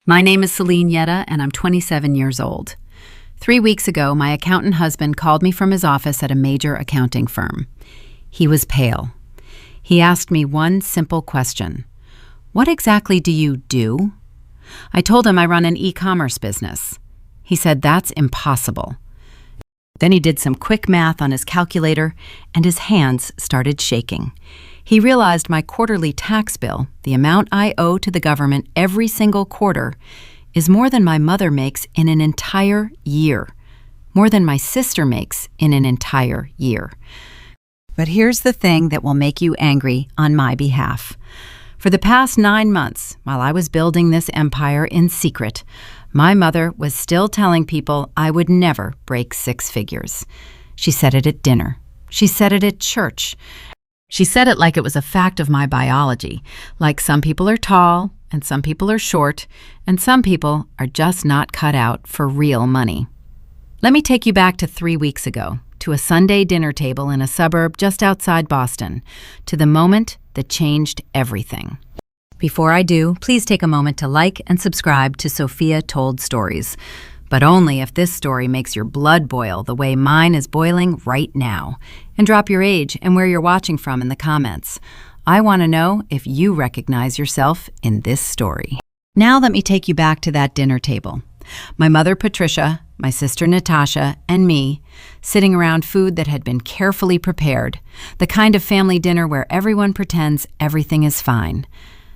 My name is Celine Yedda, and I'm 27 years old. 3 weeks ago, my accountant husband called me from his office at a major accounting firm. He was pale. He asked me one simple question. "What exactly do you do?" I told him I run an e-commerce business. He said that's impossible. Then he did some quick math on his calculator, and his hands started shaking. He realized my quarterly tax bill, the amount I owe to the government every single quarter, is more than my mother makes in an entire year, more than my sister makes in an entire year. But here's the thing that will make you angry on my behalf. For the past 9 months, while I was building this empire in secret, my mother was still telling people I would never break 6 figures. She said it at dinner. She said it at church. She said it like it was a fact of my biology, like some people are tall, and some people are short, and some people are just not cut out for real money. Let me take you back to 3 weeks ago, to a Sunday dinner table in a suburb just outside Boston, to the moment that changed everything. Before I do, please take a moment to like and subscribe to Sophia Told Stories, but only if this story makes your blood boil the way mine is boiling right now. And drop your age and where you're watching from in the comments. I want to know if you recognize yourself in this story. Now let me take you back to that dinner table. My mother, Patricia, my sister, Natasha, and me, sitting around food that had been carefully prepared, the kind of family dinner where everyone pretends everything is fine,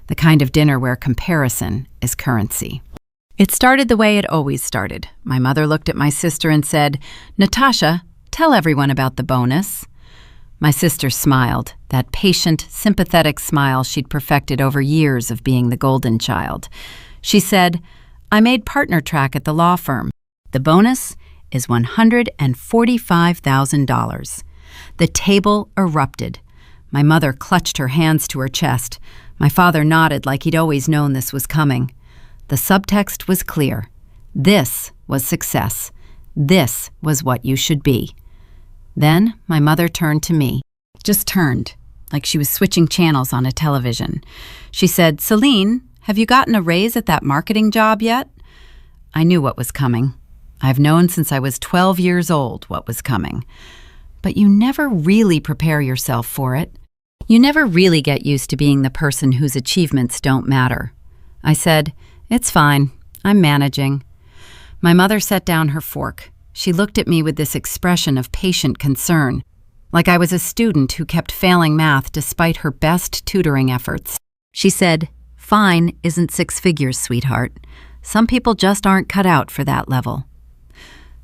the kind of dinner where comparison is currency. It started the way it always started. My mother looked at my sister and said, "Natasha, tell everyone about the bonus." My sister smiled, that patient, sympathetic smile she'd perfected over years of being the golden child. She said, "I made partner track at the law firm. The bonus is $145,000. The table erupted. My mother clutched her hands to her chest. My father nodded like he'd always known this was coming. The subtext was clear. This was success. This was what you should be. Then my mother turned to me, just turned, like she was switching channels on a television. She said, "Celine, have you gotten a raise at that marketing job yet?" I knew what was coming. I've known since I was 12 years old what was coming. But you never really prepare yourself for it. You never really get used to being the person whose achievements don't matter. I said, "It's fine. I'm managing." My mother set down her fork. She looked at me with this expression of patient concern, like I was a student who kept failing math despite her best tutoring efforts. She said, "Fine isn't 6 figures, sweetheart. Some people just aren't cut out for that level."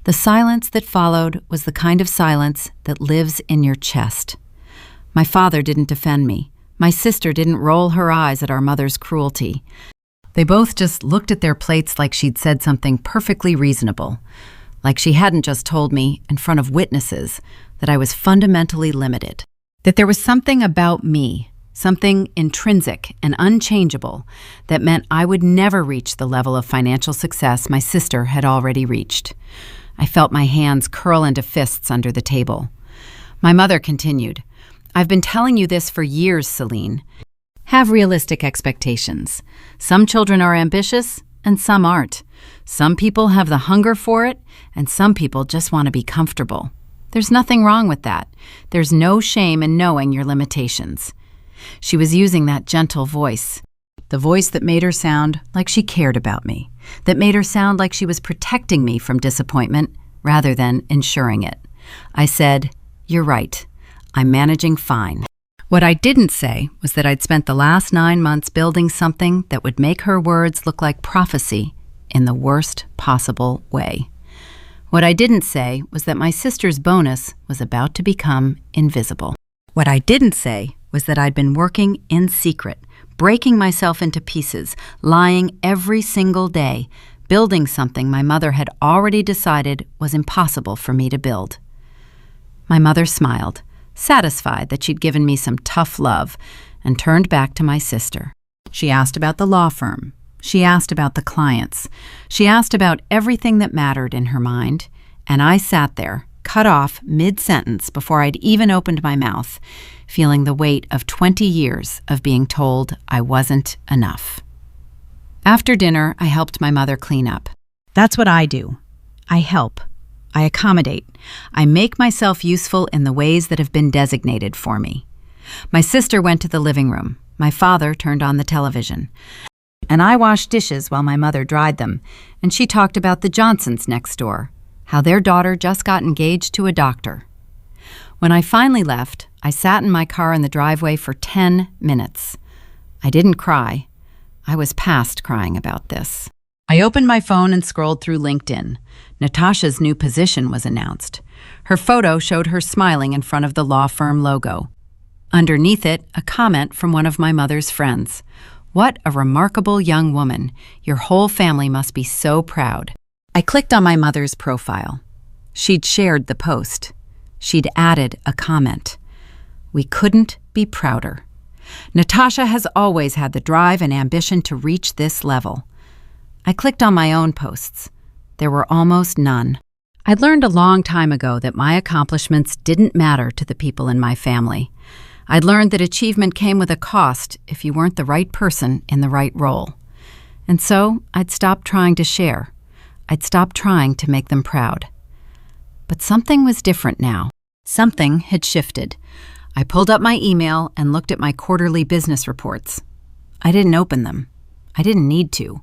The silence that followed was the kind of silence that lives in your chest. My father didn't defend me. My sister didn't roll her eyes at our mother's cruelty. They both just looked at their plates like she'd said something perfectly reasonable, like she hadn't just told me in front of witnesses that I was fundamentally limited, that there was something about me, something intrinsic and unchangeable, that meant I would never reach the level of financial success my sister had already reached. I felt my hands curl into fists under the table. My mother continued, "I've been telling you this for years, Celine. Have realistic expectations. Some children are ambitious, and some aren't. Some people have the hunger for it, and some people just want to be comfortable. There's nothing wrong with that. There's no shame in knowing your limitations." She was using that gentle voice, the voice that made her sound like she cared about me, that made her sound like she was protecting me from disappointment rather than ensuring it. I said, "You're right. I'm managing fine." What I didn't say was that I'd spent the last 9 months building something that would make her words look like prophecy in the worst possible way. What I didn't say was that my sister's bonus was about to become invisible. What I didn't say was that I'd been working in secret, breaking myself into pieces, lying every single day, building something my mother had already decided was impossible for me to build. My mother smiled, satisfied that she'd given me some tough love, and turned back to my sister. She asked about the law firm. She asked about the clients. She asked about everything that mattered in her mind, and I sat there, cut off mid-sentence before I'd even opened my mouth, feeling the weight of 20 years of being told I wasn't enough. After dinner, I helped my mother clean up. That's what I do. I help. I accommodate. I make myself useful in the ways that have been designated for me. My sister went to the living room. My father turned on the television. And I washed dishes while my mother dried them, and she talked about the Johnsons next door, how their daughter just got engaged to a doctor. When I finally left, I sat in my car in the driveway for 10 minutes. I didn't cry. I was past crying about this. I opened my phone and scrolled through LinkedIn. Natasha's new position was announced. Her photo showed her smiling in front of the law firm logo. Underneath it, a comment from one of my mother's friends. "What a remarkable young woman. Your whole family must be so proud." I clicked on my mother's profile. She'd shared the post. She'd added a comment. "We couldn't be prouder." Natasha has always had the drive and ambition to reach this level. I clicked on my own posts. There were almost none. I'd learned a long time ago that my accomplishments didn't matter to the people in my family. I'd learned that achievement came with a cost if you weren't the right person in the right role. And so I'd stopped trying to share. I'd stopped trying to make them proud. But something was different now. Something had shifted. I pulled up my email and looked at my quarterly business reports. I didn't open them. I didn't need to.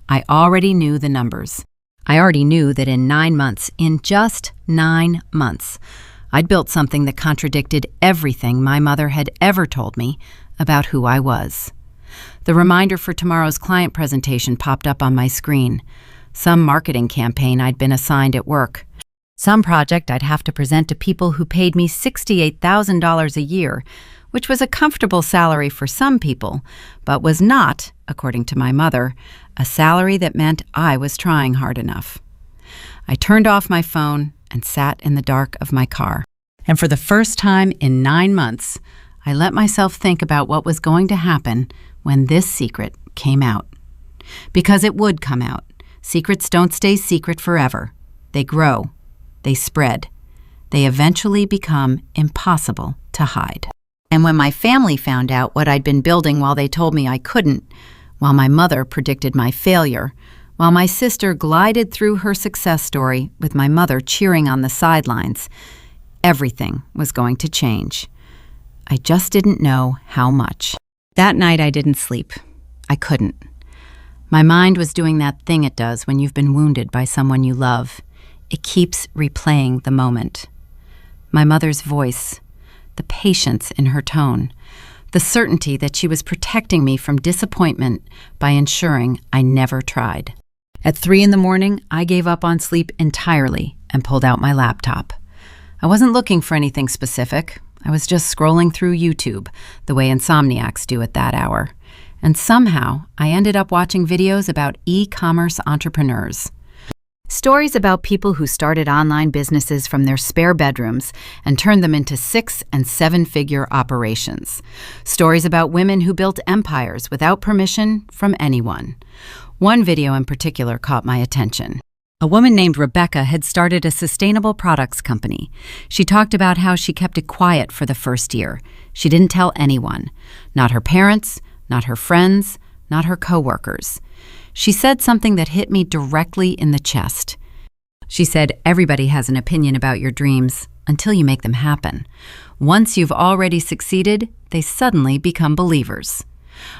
I already knew the numbers. I already knew that in 9 months, in just 9 months, I'd built something that contradicted everything my mother had ever told me about who I was. The reminder for tomorrow's client presentation popped up on my screen. Some marketing campaign I'd been assigned at work. Some project I'd have to present to people who paid me $68,000 a year, which was a comfortable salary for some people, but was not, according to my mother, a salary that meant I was trying hard enough. I turned off my phone and sat in the dark of my car. And for the first time in 9 months, I let myself think about what was going to happen when this secret came out. Because it would come out. Secrets don't stay secret forever. They grow. They spread. They eventually become impossible to hide. And when my family found out what I'd been building while they told me I couldn't, while my mother predicted my failure, while my sister glided through her success story with my mother cheering on the sidelines, everything was going to change. I just didn't know how much. That night I didn't sleep. I couldn't. My mind was doing that thing it does when you've been wounded by someone you love. It keeps replaying the moment. My mother's voice, the patience in her tone, the certainty that she was protecting me from disappointment by ensuring I never tried. At 3 a.m, I gave up on sleep entirely and pulled out my laptop. I wasn't looking for anything specific. I was just scrolling through YouTube, the way insomniacs do at that hour. And somehow, I ended up watching videos about e-commerce entrepreneurs. Stories about people who started online businesses from their spare bedrooms and turned them into 6- and 7-figure operations. Stories about women who built empires without permission from anyone. One video in particular caught my attention. A woman named Rebecca had started a sustainable products company. She talked about how she kept it quiet for the first year. She didn't tell anyone. Not her parents, not her friends, not her coworkers. She said something that hit me directly in the chest. She said, "Everybody has an opinion about your dreams until you make them happen. Once you've already succeeded, they suddenly become believers."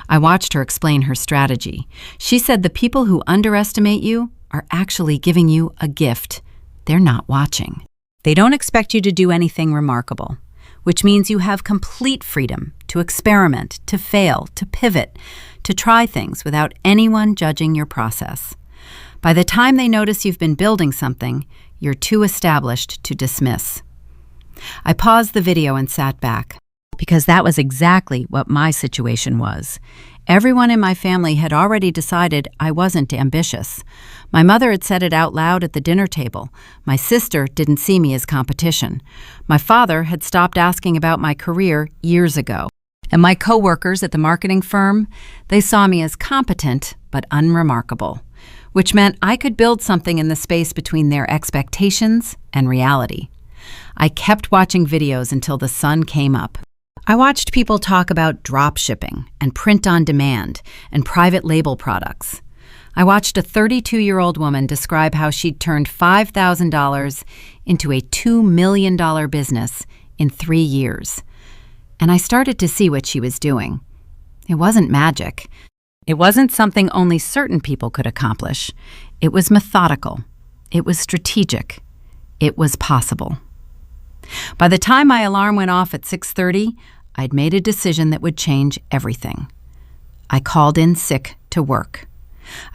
I watched her explain her strategy. She said the people who underestimate you are actually giving you a gift. They're not watching. They don't expect you to do anything remarkable, which means you have complete freedom to experiment, to fail, to pivot, to try things without anyone judging your process. By the time they notice you've been building something, you're too established to dismiss. I paused the video and sat back, because that was exactly what my situation was. Everyone in my family had already decided I wasn't ambitious. My mother had said it out loud at the dinner table. My sister didn't see me as competition. My father had stopped asking about my career years ago. And my coworkers at the marketing firm, they saw me as competent but unremarkable, which meant I could build something in the space between their expectations and reality. I kept watching videos until the sun came up. I watched people talk about drop shipping and print on demand and private label products. I watched a 32-year-old woman describe how she'd turned $5,000 into a $2 million business in 3 years. And I started to see what she was doing. It wasn't magic. It wasn't something only certain people could accomplish. It was methodical. It was strategic. It was possible. By the time my alarm went off at 6:30, I'd made a decision that would change everything. I called in sick to work.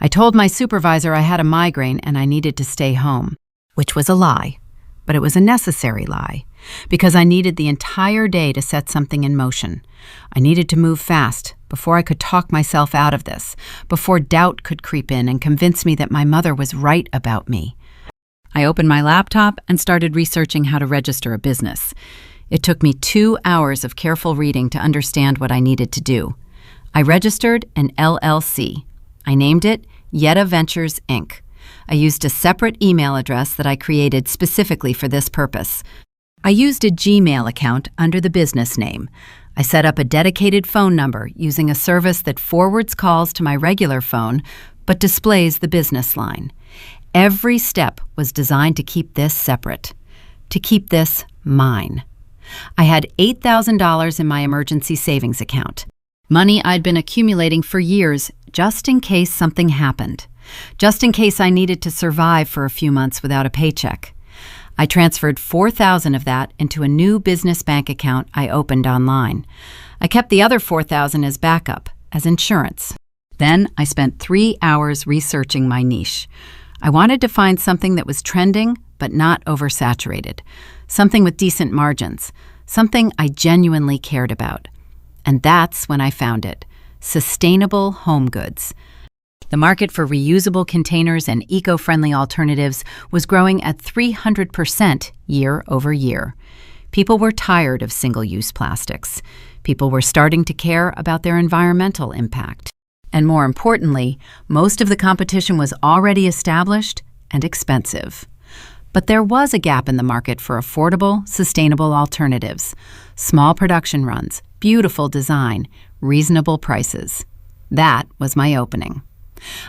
I told my supervisor I had a migraine and I needed to stay home, which was a lie, but it was a necessary lie, because I needed the entire day to set something in motion. I needed to move fast before I could talk myself out of this, before doubt could creep in and convince me that my mother was right about me. I opened my laptop and started researching how to register a business. It took me 2 hours of careful reading to understand what I needed to do. I registered an LLC. I named it Yedda Ventures, Inc. I used a separate email address that I created specifically for this purpose. I used a Gmail account under the business name. I set up a dedicated phone number using a service that forwards calls to my regular phone but displays the business line. Every step was designed to keep this separate, to keep this mine. I had $8,000 in my emergency savings account, money I'd been accumulating for years just in case something happened, just in case I needed to survive for a few months without a paycheck. I transferred $4,000 of that into a new business bank account I opened online. I kept the other $4,000 as backup, as insurance. Then I spent 3 hours researching my niche. I wanted to find something that was trending but not oversaturated, something with decent margins, something I genuinely cared about. And that's when I found it: sustainable home goods. The market for reusable containers and eco-friendly alternatives was growing at 300% year over year. People were tired of single-use plastics. People were starting to care about their environmental impact. And more importantly, most of the competition was already established and expensive. But there was a gap in the market for affordable, sustainable alternatives. Small production runs, beautiful design, reasonable prices. That was my opening.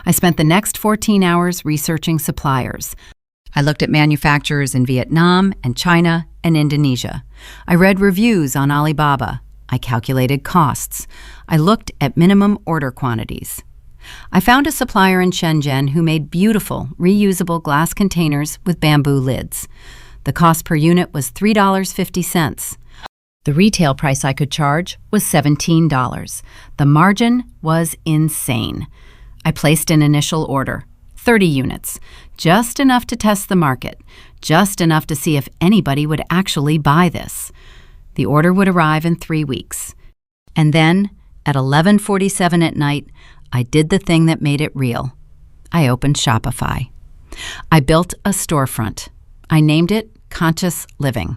I spent the next 14 hours researching suppliers. I looked at manufacturers in Vietnam and China and Indonesia. I read reviews on Alibaba. I calculated costs. I looked at minimum order quantities. I found a supplier in Shenzhen who made beautiful, reusable glass containers with bamboo lids. The cost per unit was $3.50. The retail price I could charge was $17. The margin was insane. I placed an initial order, 30 units, just enough to test the market, just enough to see if anybody would actually buy this. The order would arrive in 3 weeks. And then, at 11:47 at night, I did the thing that made it real. I opened Shopify. I built a storefront. I named it Conscious Living.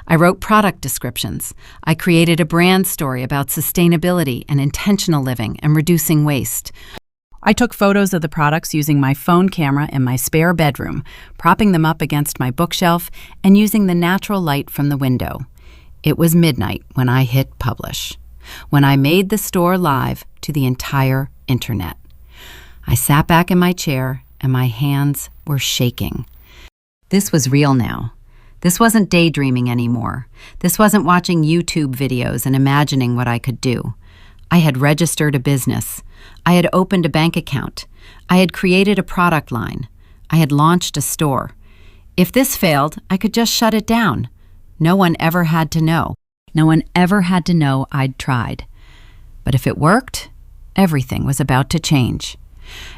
I wrote product descriptions. I created a brand story about sustainability and intentional living and reducing waste. I took photos of the products using my phone camera in my spare bedroom, propping them up against my bookshelf and using the natural light from the window. It was midnight when I hit publish, when I made the store live to the entire internet. I sat back in my chair and my hands were shaking. This was real now. This wasn't daydreaming anymore. This wasn't watching YouTube videos and imagining what I could do. I had registered a business. I had opened a bank account. I had created a product line. I had launched a store. If this failed, I could just shut it down. No one ever had to know. No one ever had to know I'd tried. But if it worked, everything was about to change.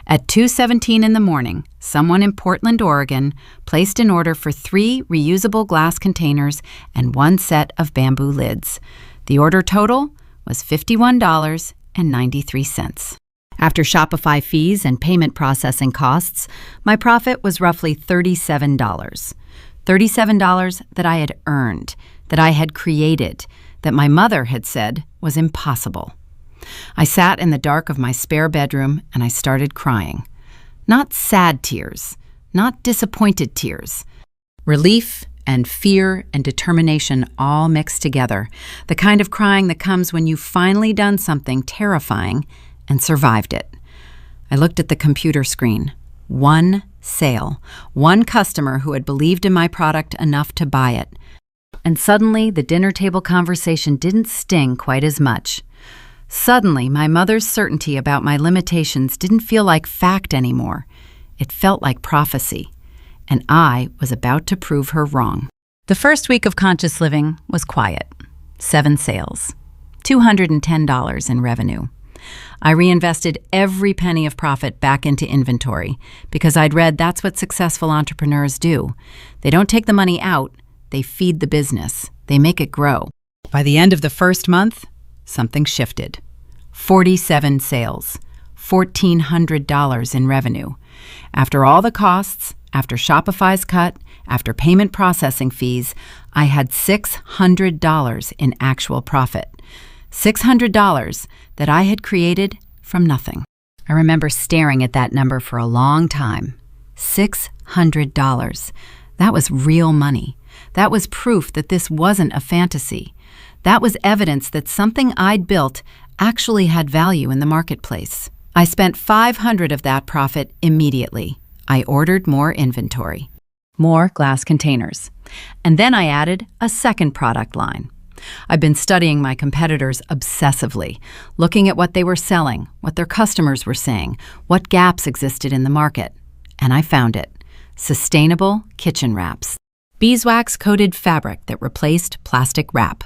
At 2:17 in the morning, someone in Portland, Oregon, placed an order for 3 reusable glass containers and 1 set of bamboo lids. The order total was $51.93. After Shopify fees and payment processing costs, my profit was roughly $37. $37 that I had earned, that I had created, that my mother had said was impossible. I sat in the dark of my spare bedroom and I started crying. Not sad tears, not disappointed tears. Relief and fear and determination all mixed together, the kind of crying that comes when you've finally done something terrifying and survived it. I looked at the computer screen. One sale. One customer who had believed in my product enough to buy it. And suddenly, the dinner table conversation didn't sting quite as much. Suddenly, my mother's certainty about my limitations didn't feel like fact anymore. It felt like prophecy. And I was about to prove her wrong. The first week of conscious living was quiet. 7 sales. $210 in revenue. I reinvested every penny of profit back into inventory because I'd read that's what successful entrepreneurs do. They don't take the money out, they feed the business. They make it grow. By the end of the first month, something shifted. 47 sales, $1,400 in revenue. After all the costs, after Shopify's cut, after payment processing fees, I had $600 in actual profit. $600 that I had created from nothing. I remember staring at that number for a long time. $600. That was real money. That was proof that this wasn't a fantasy. That was evidence that something I'd built actually had value in the marketplace. I spent $500 of that profit immediately. I ordered more inventory, more glass containers, and then I added a second product line. I've been studying my competitors obsessively, looking at what they were selling, what their customers were saying, what gaps existed in the market. And I found it. Sustainable kitchen wraps. Beeswax-coated fabric that replaced plastic wrap.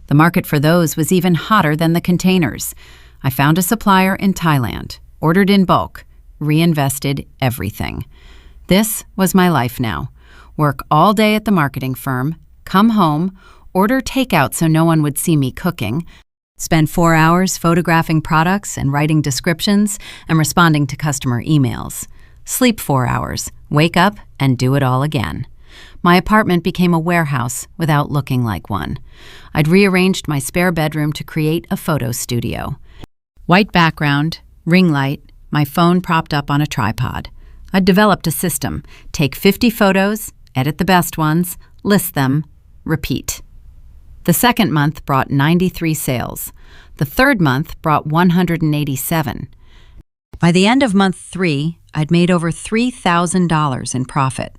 The market for those was even hotter than the containers. I found a supplier in Thailand, ordered in bulk, reinvested everything. This was my life now. Work all day at the marketing firm, come home, order takeout so no one would see me cooking, spend 4 hours photographing products and writing descriptions and responding to customer emails. Sleep 4 hours, wake up, and do it all again. My apartment became a warehouse without looking like one. I'd rearranged my spare bedroom to create a photo studio. White background, ring light, my phone propped up on a tripod. I'd developed a system. Take 50 photos, edit the best ones, list them, repeat. The second month brought 93 sales. The third month brought 187. By the end of month 3, I'd made over $3,000 in profit.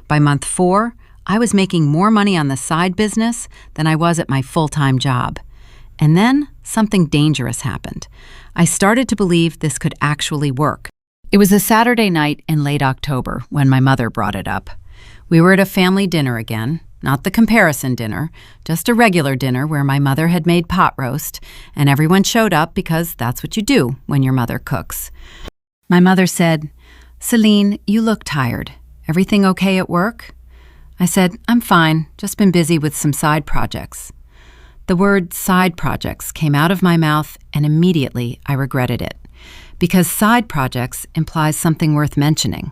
By month 4, I was making more money on the side business than I was at my full-time job. And then something dangerous happened. I started to believe this could actually work. It was a Saturday night in late October when my mother brought it up. We were at a family dinner again, not the comparison dinner, just a regular dinner where my mother had made pot roast, and everyone showed up because that's what you do when your mother cooks. My mother said, "Celine, you look tired. Everything okay at work?" I said, "I'm fine, just been busy with some side projects." The word side projects came out of my mouth and immediately I regretted it, because side projects implies something worth mentioning.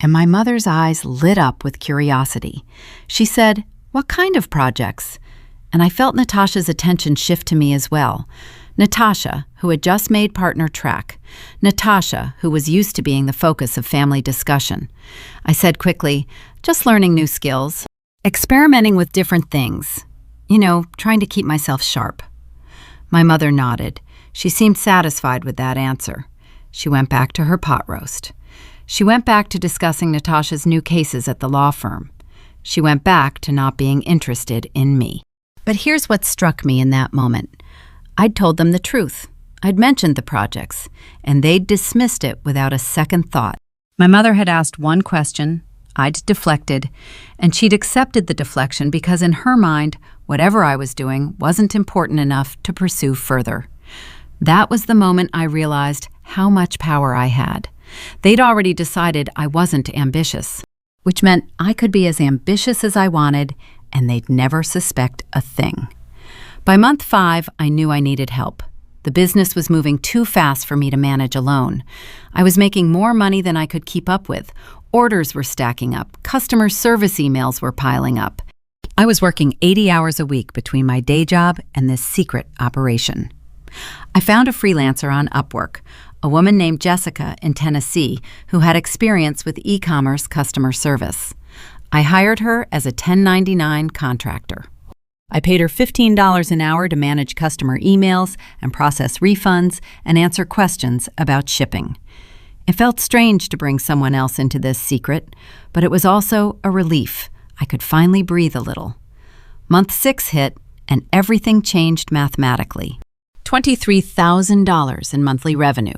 And my mother's eyes lit up with curiosity. She said, "What kind of projects?" And I felt Natasha's attention shift to me as well. Natasha, who had just made partner track. Natasha, who was used to being the focus of family discussion. I said quickly, "Just learning new skills, experimenting with different things. Trying to keep myself sharp." My mother nodded. She seemed satisfied with that answer. She went back to her pot roast. She went back to discussing Natasha's new cases at the law firm. She went back to not being interested in me. But here's what struck me in that moment. I'd told them the truth. I'd mentioned the projects, and they'd dismissed it without a second thought. My mother had asked one question, I'd deflected, and she'd accepted the deflection because in her mind, whatever I was doing wasn't important enough to pursue further. That was the moment I realized how much power I had. They'd already decided I wasn't ambitious, which meant I could be as ambitious as I wanted, and they'd never suspect a thing. By month 5, I knew I needed help. The business was moving too fast for me to manage alone. I was making more money than I could keep up with. Orders were stacking up. Customer service emails were piling up. I was working 80 hours a week between my day job and this secret operation. I found a freelancer on Upwork, a woman named Jessica in Tennessee who had experience with e-commerce customer service. I hired her as a 1099 contractor. I paid her $15 an hour to manage customer emails and process refunds and answer questions about shipping. It felt strange to bring someone else into this secret, but it was also a relief. I could finally breathe a little. Month 6 hit, and everything changed mathematically. $23,000 in monthly revenue,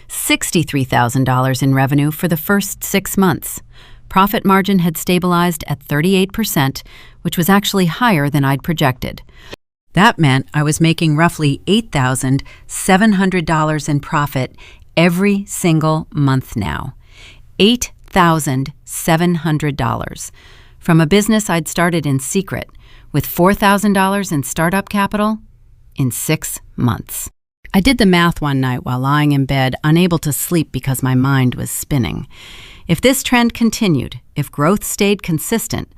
$63,000 in revenue for the first 6 months. Profit margin had stabilized at 38%, which was actually higher than I'd projected. That meant I was making roughly $8,700 in profit every single month now. $8,700 from a business I'd started in secret with $4,000 in startup capital in 6 months. I did the math one night while lying in bed, unable to sleep because my mind was spinning. If this trend continued, if growth stayed consistent,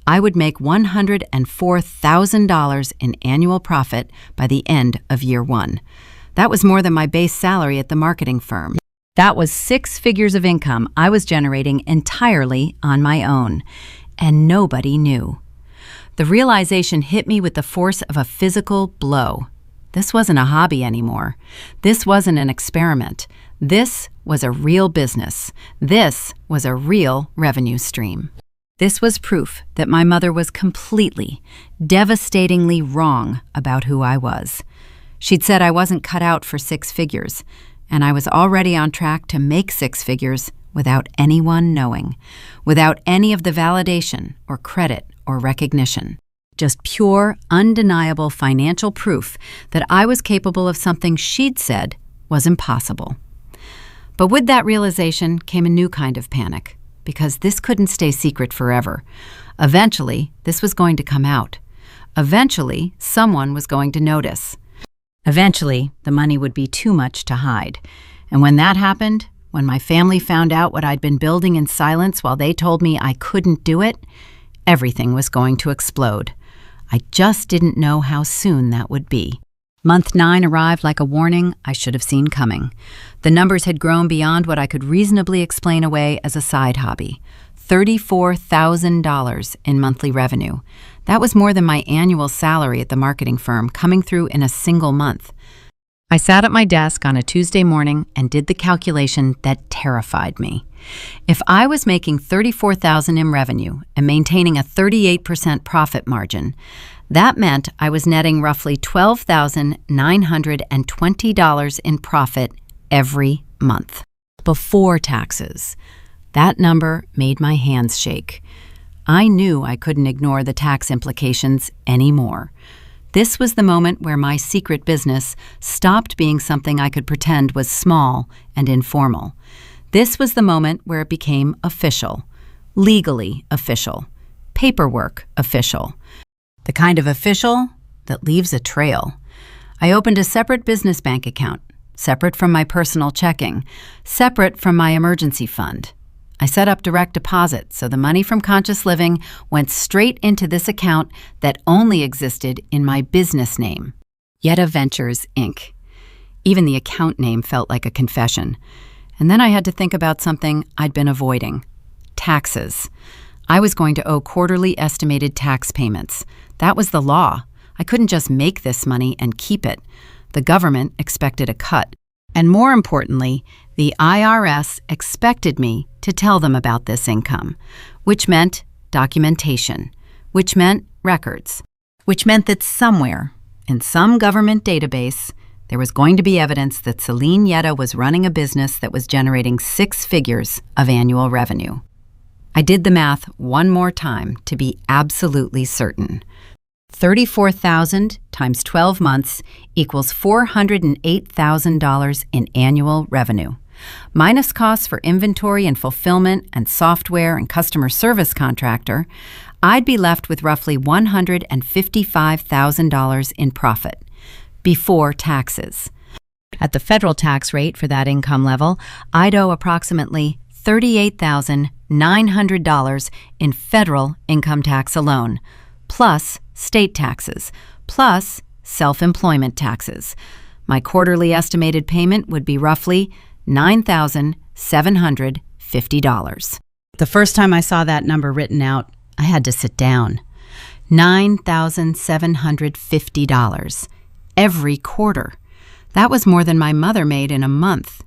I would make $104,000 in annual profit by the end of year 1. That was more than my base salary at the marketing firm. That was 6 figures of income I was generating entirely on my own, and nobody knew. The realization hit me with the force of a physical blow. This wasn't a hobby anymore. This wasn't an experiment. This was a real business. This was a real revenue stream. This was proof that my mother was completely, devastatingly wrong about who I was. She'd said I wasn't cut out for 6 figures, and I was already on track to make 6 figures without anyone knowing, without any of the validation or credit or recognition. Just pure, undeniable financial proof that I was capable of something she'd said was impossible. But with that realization came a new kind of panic, because this couldn't stay secret forever. Eventually, this was going to come out. Eventually, someone was going to notice. Eventually, the money would be too much to hide. And when that happened, when my family found out what I'd been building in silence while they told me I couldn't do it, everything was going to explode. I just didn't know how soon that would be. Month 9 arrived like a warning I should have seen coming. The numbers had grown beyond what I could reasonably explain away as a side hobby. $34,000 in monthly revenue. That was more than my annual salary at the marketing firm coming through in a single month. I sat at my desk on a Tuesday morning and did the calculation that terrified me. If I was making $34,000 in revenue and maintaining a 38% profit margin, that meant I was netting roughly $12,920 in profit every month, before taxes. That number made my hands shake. I knew I couldn't ignore the tax implications anymore. This was the moment where my secret business stopped being something I could pretend was small and informal. This was the moment where it became official, legally official, paperwork official. The kind of official that leaves a trail. I opened a separate business bank account, separate from my personal checking, separate from my emergency fund. I set up direct deposit so the money from Conscious Living went straight into this account that only existed in my business name, Yedda Ventures, Inc. Even the account name felt like a confession. And then I had to think about something I'd been avoiding: taxes. I was going to owe quarterly estimated tax payments. That was the law. I couldn't just make this money and keep it. The government expected a cut. And more importantly, the IRS expected me to tell them about this income, which meant documentation, which meant records, which meant that somewhere, in some government database, there was going to be evidence that Celine Yedda was running a business that was generating 6 figures of annual revenue. I did the math one more time to be absolutely certain. $34,000 times 12 months equals $408,000 in annual revenue. Minus costs for inventory and fulfillment and software and customer service contractor, I'd be left with roughly $155,000 in profit before taxes. At the federal tax rate for that income level, I'd owe approximately $38,900 in federal income tax alone, plus state taxes, plus self-employment taxes. My quarterly estimated payment would be roughly $9,750. The first time I saw that number written out, I had to sit down. $9,750 every quarter. That was more than my mother made in a month.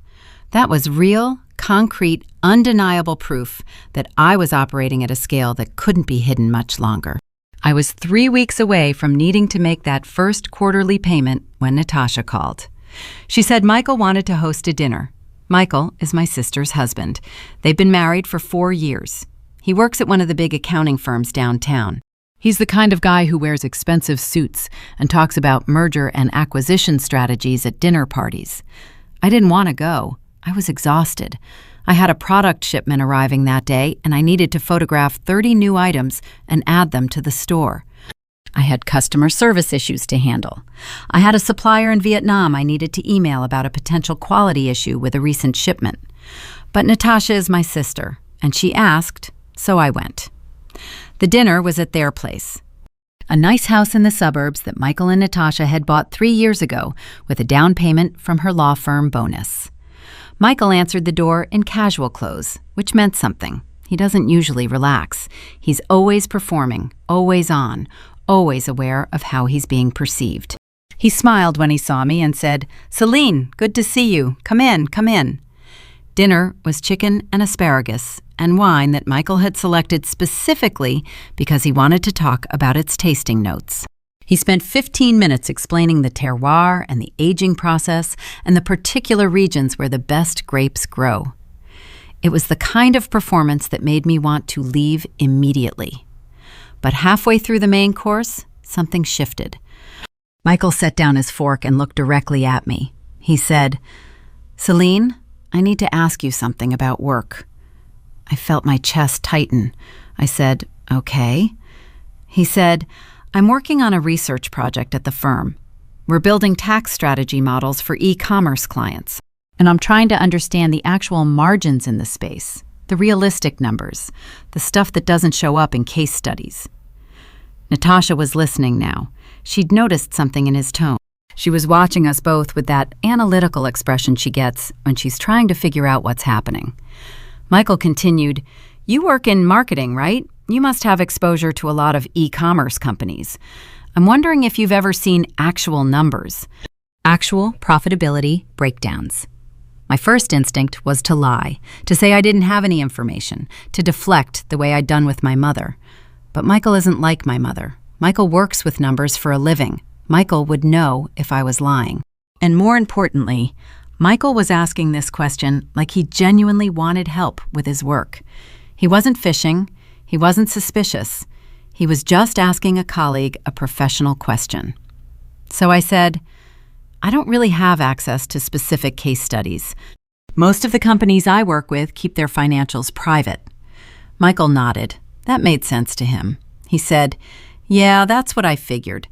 That was real, concrete, undeniable proof that I was operating at a scale that couldn't be hidden much longer. I was 3 weeks away from needing to make that first quarterly payment when Natasha called. She said Michael wanted to host a dinner. Michael is my sister's husband. They've been married for 4 years. He works at one of the big accounting firms downtown. He's the kind of guy who wears expensive suits and talks about merger and acquisition strategies at dinner parties. I didn't want to go. I was exhausted. I had a product shipment arriving that day, and I needed to photograph 30 new items and add them to the store. I had customer service issues to handle. I had a supplier in Vietnam I needed to email about a potential quality issue with a recent shipment. But Natasha is my sister, and she asked, so I went. The dinner was at their place, a nice house in the suburbs that Michael and Natasha had bought 3 years ago with a down payment from her law firm bonus. Michael answered the door in casual clothes, which meant something. He doesn't usually relax. He's always performing, always on, always aware of how he's being perceived. He smiled when he saw me and said, "Celine, good to see you. Come in, come in." Dinner was chicken and asparagus and wine that Michael had selected specifically because he wanted to talk about its tasting notes. He spent 15 minutes explaining the terroir and the aging process and the particular regions where the best grapes grow. It was the kind of performance that made me want to leave immediately. But halfway through the main course, something shifted. Michael set down his fork and looked directly at me. He said, "Celine, I need to ask you something about work." I felt my chest tighten. I said, "Okay." He said, "I'm working on a research project at the firm. We're building tax strategy models for e-commerce clients, and I'm trying to understand the actual margins in the space, the realistic numbers, the stuff that doesn't show up in case studies." Natasha was listening now. She'd noticed something in his tone. She was watching us both with that analytical expression she gets when she's trying to figure out what's happening. Michael continued, "You work in marketing, right? You must have exposure to a lot of e-commerce companies. I'm wondering if you've ever seen actual numbers, actual profitability breakdowns." My first instinct was to lie, to say I didn't have any information, to deflect the way I'd done with my mother. But Michael isn't like my mother. Michael works with numbers for a living. Michael would know if I was lying. And more importantly, Michael was asking this question like he genuinely wanted help with his work. He wasn't fishing. He wasn't suspicious. He was just asking a colleague a professional question. So I said, "I don't really have access to specific case studies. Most of the companies I work with keep their financials private." Michael nodded. That made sense to him. He said, "Yeah, that's what I figured.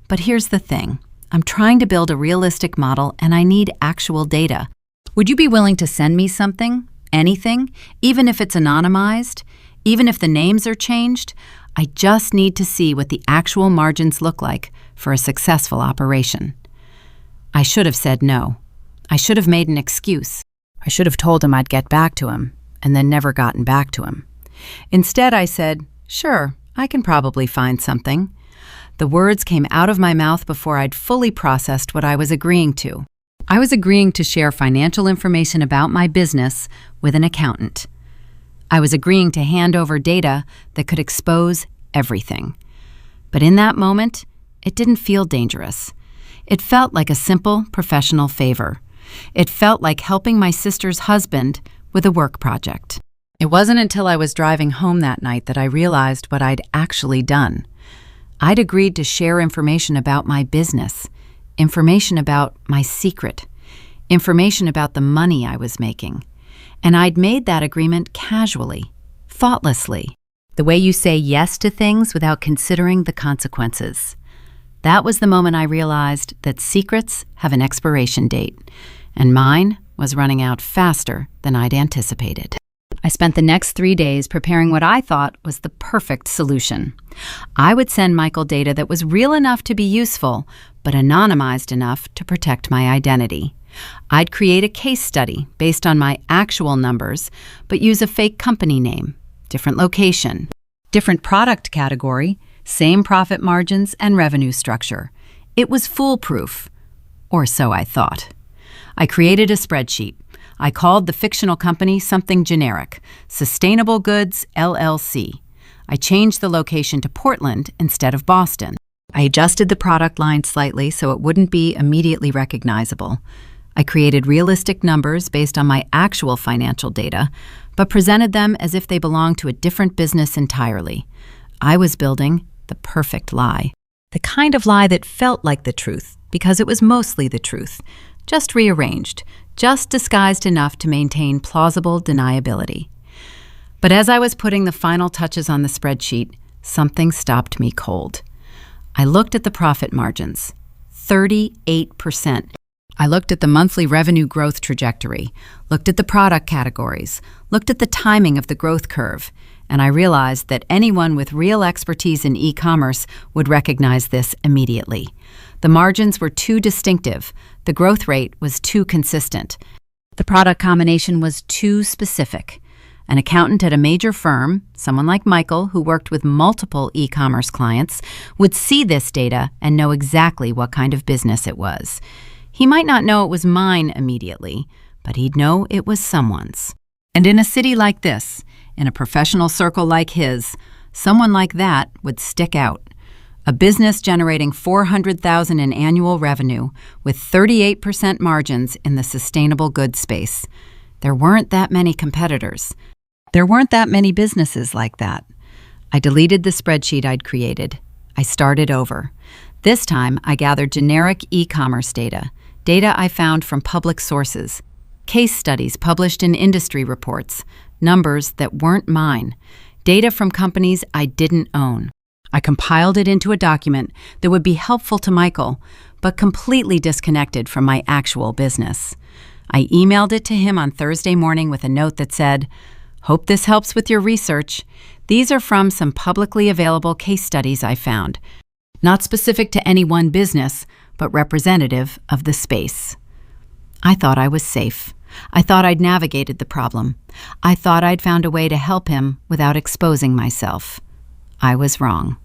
But here's the thing. I'm trying to build a realistic model and I need actual data. Would you be willing to send me something, anything, even if it's anonymized, even if the names are changed? I just need to see what the actual margins look like for a successful operation." I should have said no. I should have made an excuse. I should have told him I'd get back to him and then never gotten back to him. Instead, I said, "Sure, I can probably find something." The words came out of my mouth before I'd fully processed what I was agreeing to. I was agreeing to share financial information about my business with an accountant. I was agreeing to hand over data that could expose everything. But in that moment, it didn't feel dangerous. It felt like a simple professional favor. It felt like helping my sister's husband with a work project. It wasn't until I was driving home that night that I realized what I'd actually done. I'd agreed to share information about my business, information about my secret, information about the money I was making. And I'd made that agreement casually, thoughtlessly, the way you say yes to things without considering the consequences. That was the moment I realized that secrets have an expiration date, and mine was running out faster than I'd anticipated. I spent the next 3 days preparing what I thought was the perfect solution. I would send Michael data that was real enough to be useful, but anonymized enough to protect my identity. I'd create a case study based on my actual numbers, but use a fake company name, different location, different product category, same profit margins and revenue structure. It was foolproof, or so I thought. I created a spreadsheet. I called the fictional company something generic, Sustainable Goods, LLC. I changed the location to Portland instead of Boston. I adjusted the product line slightly so it wouldn't be immediately recognizable. I created realistic numbers based on my actual financial data, but presented them as if they belonged to a different business entirely. I was building the perfect lie. The kind of lie that felt like the truth, because it was mostly the truth, just rearranged, just disguised enough to maintain plausible deniability. But as I was putting the final touches on the spreadsheet, something stopped me cold. I looked at the profit margins, 38%. I looked at the monthly revenue growth trajectory, looked at the product categories, looked at the timing of the growth curve, and I realized that anyone with real expertise in e-commerce would recognize this immediately. The margins were too distinctive, the growth rate was too consistent, the product combination was too specific. An accountant at a major firm, someone like Michael who worked with multiple e-commerce clients, would see this data and know exactly what kind of business it was. He might not know it was mine immediately, but he'd know it was someone's. And in a city like this, in a professional circle like his, someone like that would stick out. A business generating $400,000 in annual revenue with 38% margins in the sustainable goods space. There weren't that many competitors. There weren't that many businesses like that. I deleted the spreadsheet I'd created. I started over. This time, I gathered generic e-commerce data I found from public sources, case studies published in industry reports, numbers that weren't mine, data from companies I didn't own. I compiled it into a document that would be helpful to Michael, but completely disconnected from my actual business. I emailed it to him on Thursday morning with a note that said, "Hope this helps with your research. These are from some publicly available case studies I found, not specific to any one business, but representative of the space." I thought I was safe. I thought I'd navigated the problem. I thought I'd found a way to help him without exposing myself. I was wrong.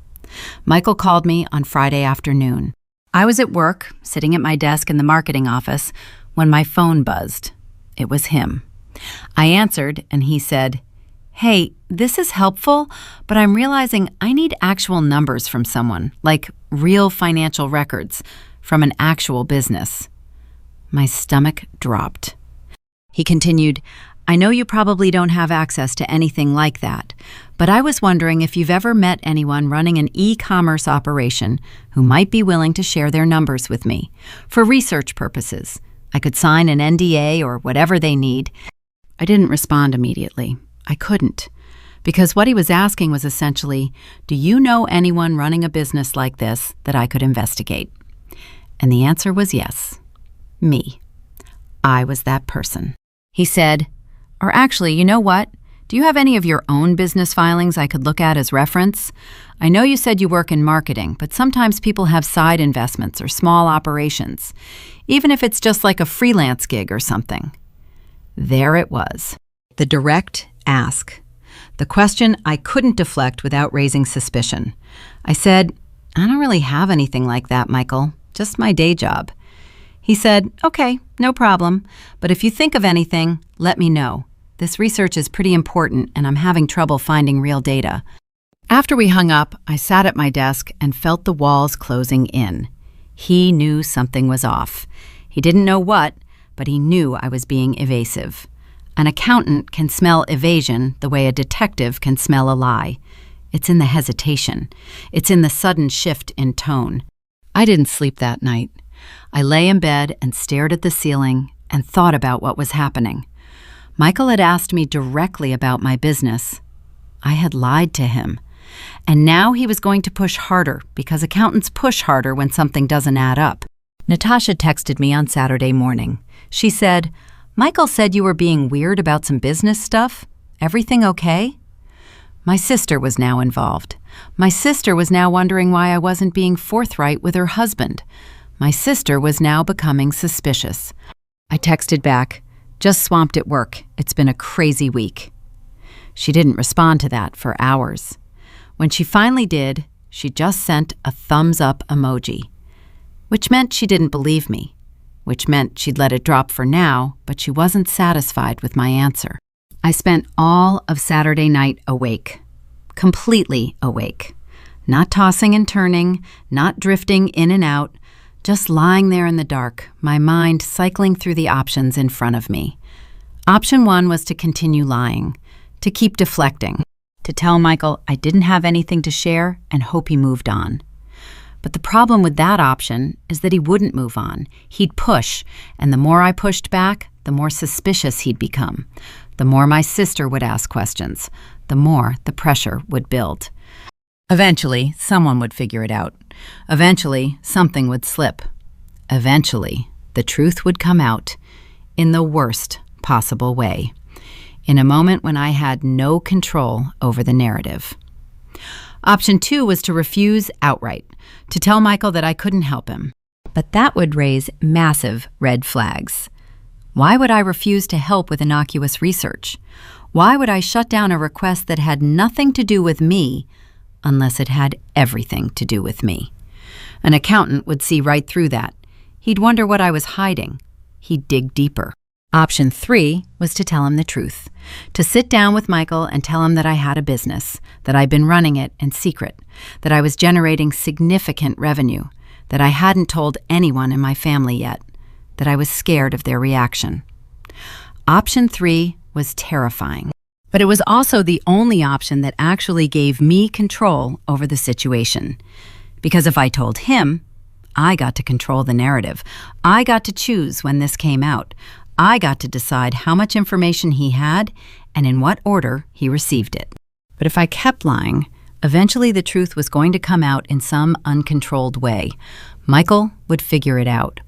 Michael called me on Friday afternoon. I was at work, sitting at my desk in the marketing office, when my phone buzzed. It was him. I answered, and he said, "Hey, this is helpful, but I'm realizing I need actual numbers from someone, like real financial records, from an actual business." My stomach dropped. He continued, "I know you probably don't have access to anything like that, but I was wondering if you've ever met anyone running an e-commerce operation who might be willing to share their numbers with me, for research purposes. I could sign an NDA or whatever they need." I didn't respond immediately. I couldn't. Because what he was asking was essentially, do you know anyone running a business like this that I could investigate? And the answer was yes. Me. I was that person. He said, "Or actually, you know what? Do you have any of your own business filings I could look at as reference? I know you said you work in marketing, but sometimes people have side investments or small operations, even if it's just like a freelance gig or something." There it was. The direct ask. The question I couldn't deflect without raising suspicion. I said, "I don't really have anything like that, Michael. Just my day job." He said, "Okay, no problem. But if you think of anything, let me know. This research is pretty important, and I'm having trouble finding real data." After we hung up, I sat at my desk and felt the walls closing in. He knew something was off. He didn't know what, but he knew I was being evasive. An accountant can smell evasion the way a detective can smell a lie. It's in the hesitation. It's in the sudden shift in tone. I didn't sleep that night. I lay in bed and stared at the ceiling and thought about what was happening. Michael had asked me directly about my business. I had lied to him. And now he was going to push harder because accountants push harder when something doesn't add up. Natasha texted me on Saturday morning. She said, "Michael said you were being weird about some business stuff. Everything okay?" My sister was now involved. My sister was now wondering why I wasn't being forthright with her husband. My sister was now becoming suspicious. I texted back, "Just swamped at work. It's been a crazy week." She didn't respond to that for hours. When she finally did, she just sent a thumbs up emoji, which meant she didn't believe me, which meant she'd let it drop for now, but she wasn't satisfied with my answer. I spent all of Saturday night awake, completely awake, not tossing and turning, not drifting in and out, just lying there in the dark, my mind cycling through the options in front of me. Option 1 was to continue lying, to keep deflecting, to tell Michael I didn't have anything to share and hope he moved on. But the problem with that option is that he wouldn't move on. He'd push, and the more I pushed back, the more suspicious he'd become. The more my sister would ask questions, the more the pressure would build. Eventually, someone would figure it out. Eventually, something would slip. Eventually, the truth would come out in the worst possible way, in a moment when I had no control over the narrative. Option 2 was to refuse outright, to tell Michael that I couldn't help him. But that would raise massive red flags. Why would I refuse to help with innocuous research? Why would I shut down a request that had nothing to do with me unless it had everything to do with me? An accountant would see right through that. He'd wonder what I was hiding. He'd dig deeper. Option 3 was to tell him the truth, to sit down with Michael and tell him that I had a business, that I'd been running it in secret, that I was generating significant revenue, that I hadn't told anyone in my family yet, that I was scared of their reaction. Option 3 was terrifying, but it was also the only option that actually gave me control over the situation. Because if I told him, I got to control the narrative. I got to choose when this came out. I got to decide how much information he had and in what order he received it. But if I kept lying, eventually the truth was going to come out in some uncontrolled way. Michael would figure it out,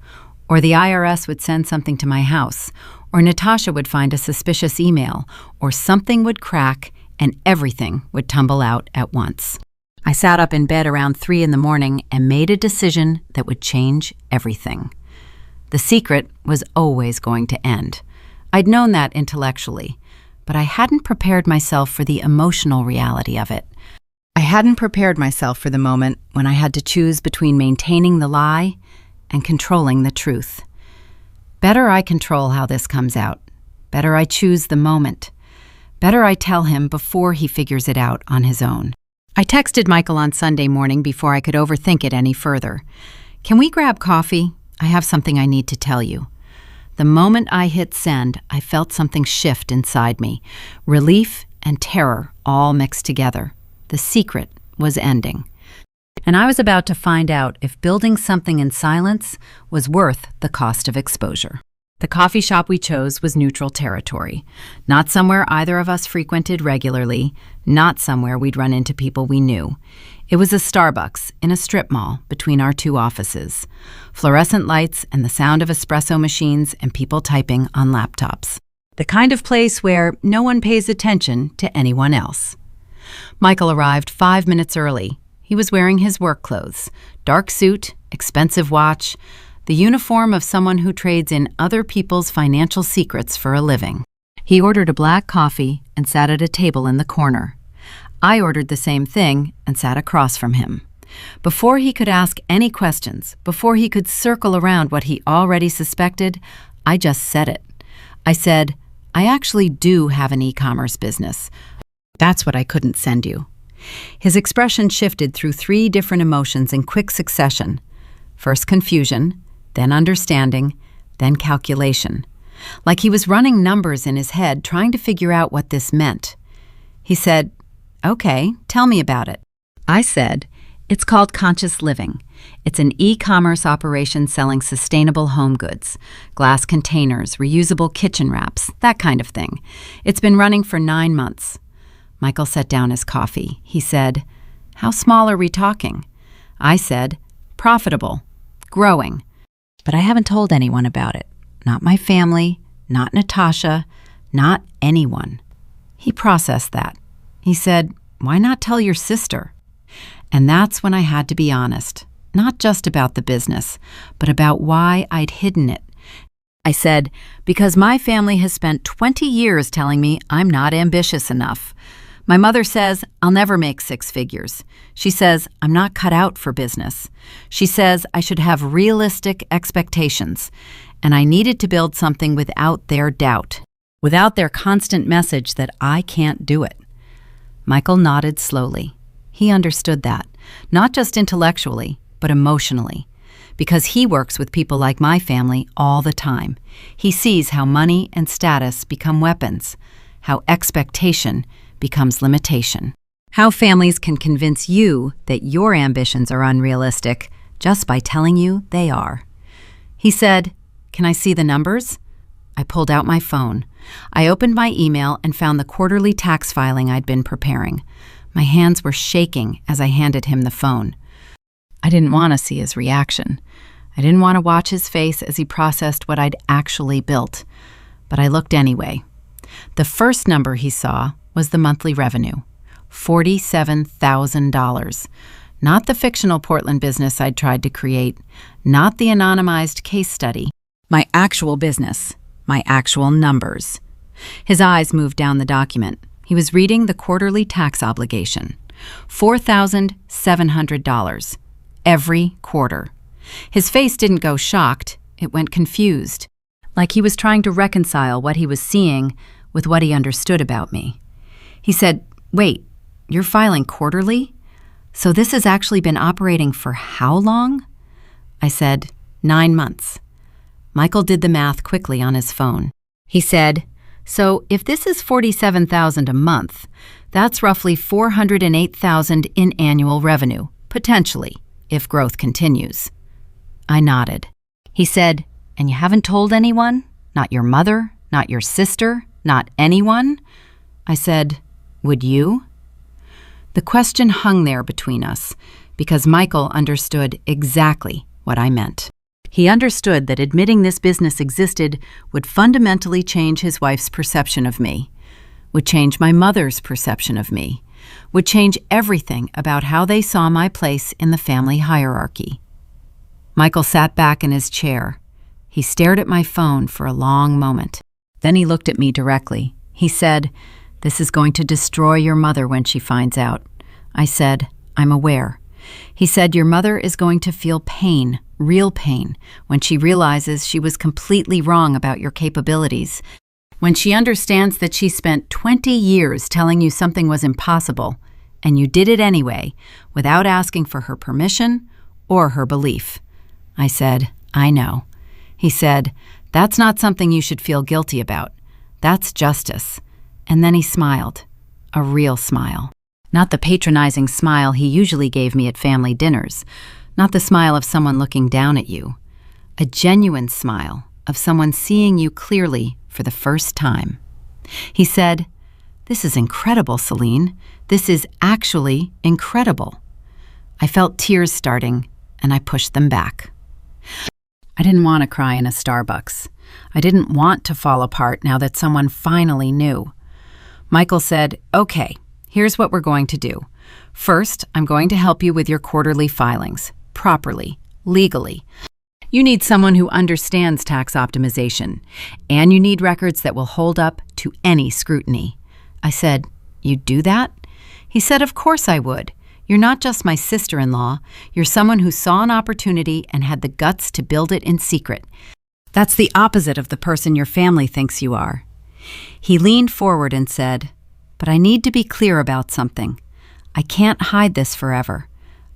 or the IRS would send something to my house, or Natasha would find a suspicious email, or something would crack and everything would tumble out at once. I sat up in bed around 3 a.m. and made a decision that would change everything. The secret was always going to end. I'd known that intellectually, but I hadn't prepared myself for the emotional reality of it. I hadn't prepared myself for the moment when I had to choose between maintaining the lie and controlling the truth. Better I control how this comes out. Better I choose the moment. Better I tell him before he figures it out on his own. I texted Michael on Sunday morning before I could overthink it any further. Can we grab coffee? I have something I need to tell you. The moment I hit send, I felt something shift inside me. Relief and terror all mixed together. The secret was ending. And I was about to find out if building something in silence was worth the cost of exposure. The coffee shop we chose was neutral territory. Not somewhere either of us frequented regularly, not somewhere we'd run into people we knew. It was a Starbucks in a strip mall between our 2 offices. Fluorescent lights and the sound of espresso machines and people typing on laptops. The kind of place where no one pays attention to anyone else. Michael arrived 5 minutes early. He was wearing his work clothes, dark suit, expensive watch, the uniform of someone who trades in other people's financial secrets for a living. He ordered a black coffee and sat at a table in the corner. I ordered the same thing and sat across from him. Before he could ask any questions, before he could circle around what he already suspected, I just said it. I said, I actually do have an e-commerce business. That's what I couldn't send you. His expression shifted through 3 different emotions in quick succession. First confusion, then understanding, then calculation. Like he was running numbers in his head, trying to figure out what this meant. He said, Okay, tell me about it. I said, It's called Conscious Living. It's an e-commerce operation selling sustainable home goods, glass containers, reusable kitchen wraps, that kind of thing. It's been running for 9 months. Michael set down his coffee. He said, How small are we talking? I said, Profitable, growing. But I haven't told anyone about it. Not my family, not Natasha, not anyone. He processed that. He said, Why not tell your sister? And that's when I had to be honest, not just about the business, but about why I'd hidden it. I said, Because my family has spent 20 years telling me I'm not ambitious enough. My mother says I'll never make six figures. She says I'm not cut out for business. She says I should have realistic expectations, and I needed to build something without their doubt, without their constant message that I can't do it. Michael nodded slowly. He understood that, not just intellectually, but emotionally, because he works with people like my family all the time. He sees how money and status become weapons, how expectation becomes limitation, how families can convince you that your ambitions are unrealistic just by telling you they are. He said, "Can I see the numbers?" I pulled out my phone. I opened my email and found the quarterly tax filing I'd been preparing. My hands were shaking as I handed him the phone. I didn't want to see his reaction. I didn't want to watch his face as he processed what I'd actually built. But I looked anyway. The first number he saw was the monthly revenue, $47,000. Not the fictional Portland business I'd tried to create, not the anonymized case study. My actual business, my actual numbers. His eyes moved down the document. He was reading the quarterly tax obligation, $4,700, every quarter. His face didn't go shocked, it went confused, like he was trying to reconcile what he was seeing with what he understood about me. He said, "Wait, you're filing quarterly? So this has actually been operating for how long?" I said, 9 months. Michael did the math quickly on his phone. He said, "So if this is $47,000 a month, that's roughly $408,000 in annual revenue, potentially, if growth continues." I nodded. He said, "And you haven't told anyone? Not your mother, not your sister, not anyone?" I said, "Would you?" The question hung there between us because Michael understood exactly what I meant. He understood that admitting this business existed would fundamentally change his wife's perception of me, would change my mother's perception of me, would change everything about how they saw my place in the family hierarchy. Michael sat back in his chair. He stared at my phone for a long moment. Then he looked at me directly. He said, "This is going to destroy your mother when she finds out." I said, "I'm aware." He said, "Your mother is going to feel pain, real pain, when she realizes she was completely wrong about your capabilities, when she understands that she spent 20 years telling you something was impossible, and you did it anyway, without asking for her permission or her belief." I said, "I know." He said, "That's not something you should feel guilty about. That's justice." And then he smiled, a real smile. Not the patronizing smile he usually gave me at family dinners, not the smile of someone looking down at you. A genuine smile of someone seeing you clearly for the first time. He said, "This is incredible, Celine. This is actually incredible." I felt tears starting, and I pushed them back. I didn't want to cry in a Starbucks. I didn't want to fall apart now that someone finally knew. Michael said, "Okay, here's what we're going to do. First, I'm going to help you with your quarterly filings, properly, legally. You need someone who understands tax optimization, and you need records that will hold up to any scrutiny." I said, "You'd do that?" He said, "Of course I would. You're not just my sister-in-law. You're someone who saw an opportunity and had the guts to build it in secret. That's the opposite of the person your family thinks you are." He leaned forward and said, "But I need to be clear about something. I can't hide this forever.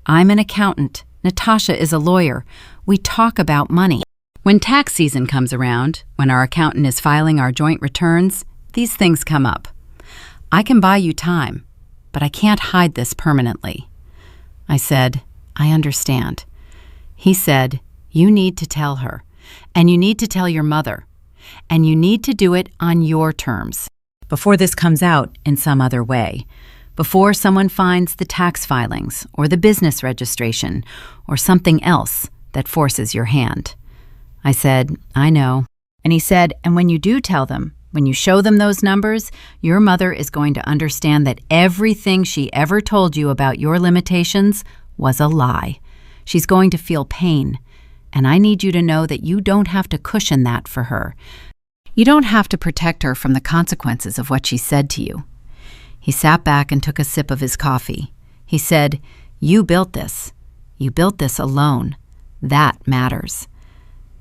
I'm an accountant. Natasha is a lawyer. We talk about money. When tax season comes around, when our accountant is filing our joint returns, these things come up. I can buy you time, but I can't hide this permanently." I said, "I understand." He said, "You need to tell her, and you need to tell your mother, and you need to do it on your terms, before this comes out in some other way, before someone finds the tax filings or the business registration or something else that forces your hand." I said, "I know." And he said, "And when you do tell them, when you show them those numbers, your mother is going to understand that everything she ever told you about your limitations was a lie. She's going to feel pain, and I need you to know that you don't have to cushion that for her. You don't have to protect her from the consequences of what she said to you." He sat back and took a sip of his coffee. He said, "You built this. You built this alone. That matters."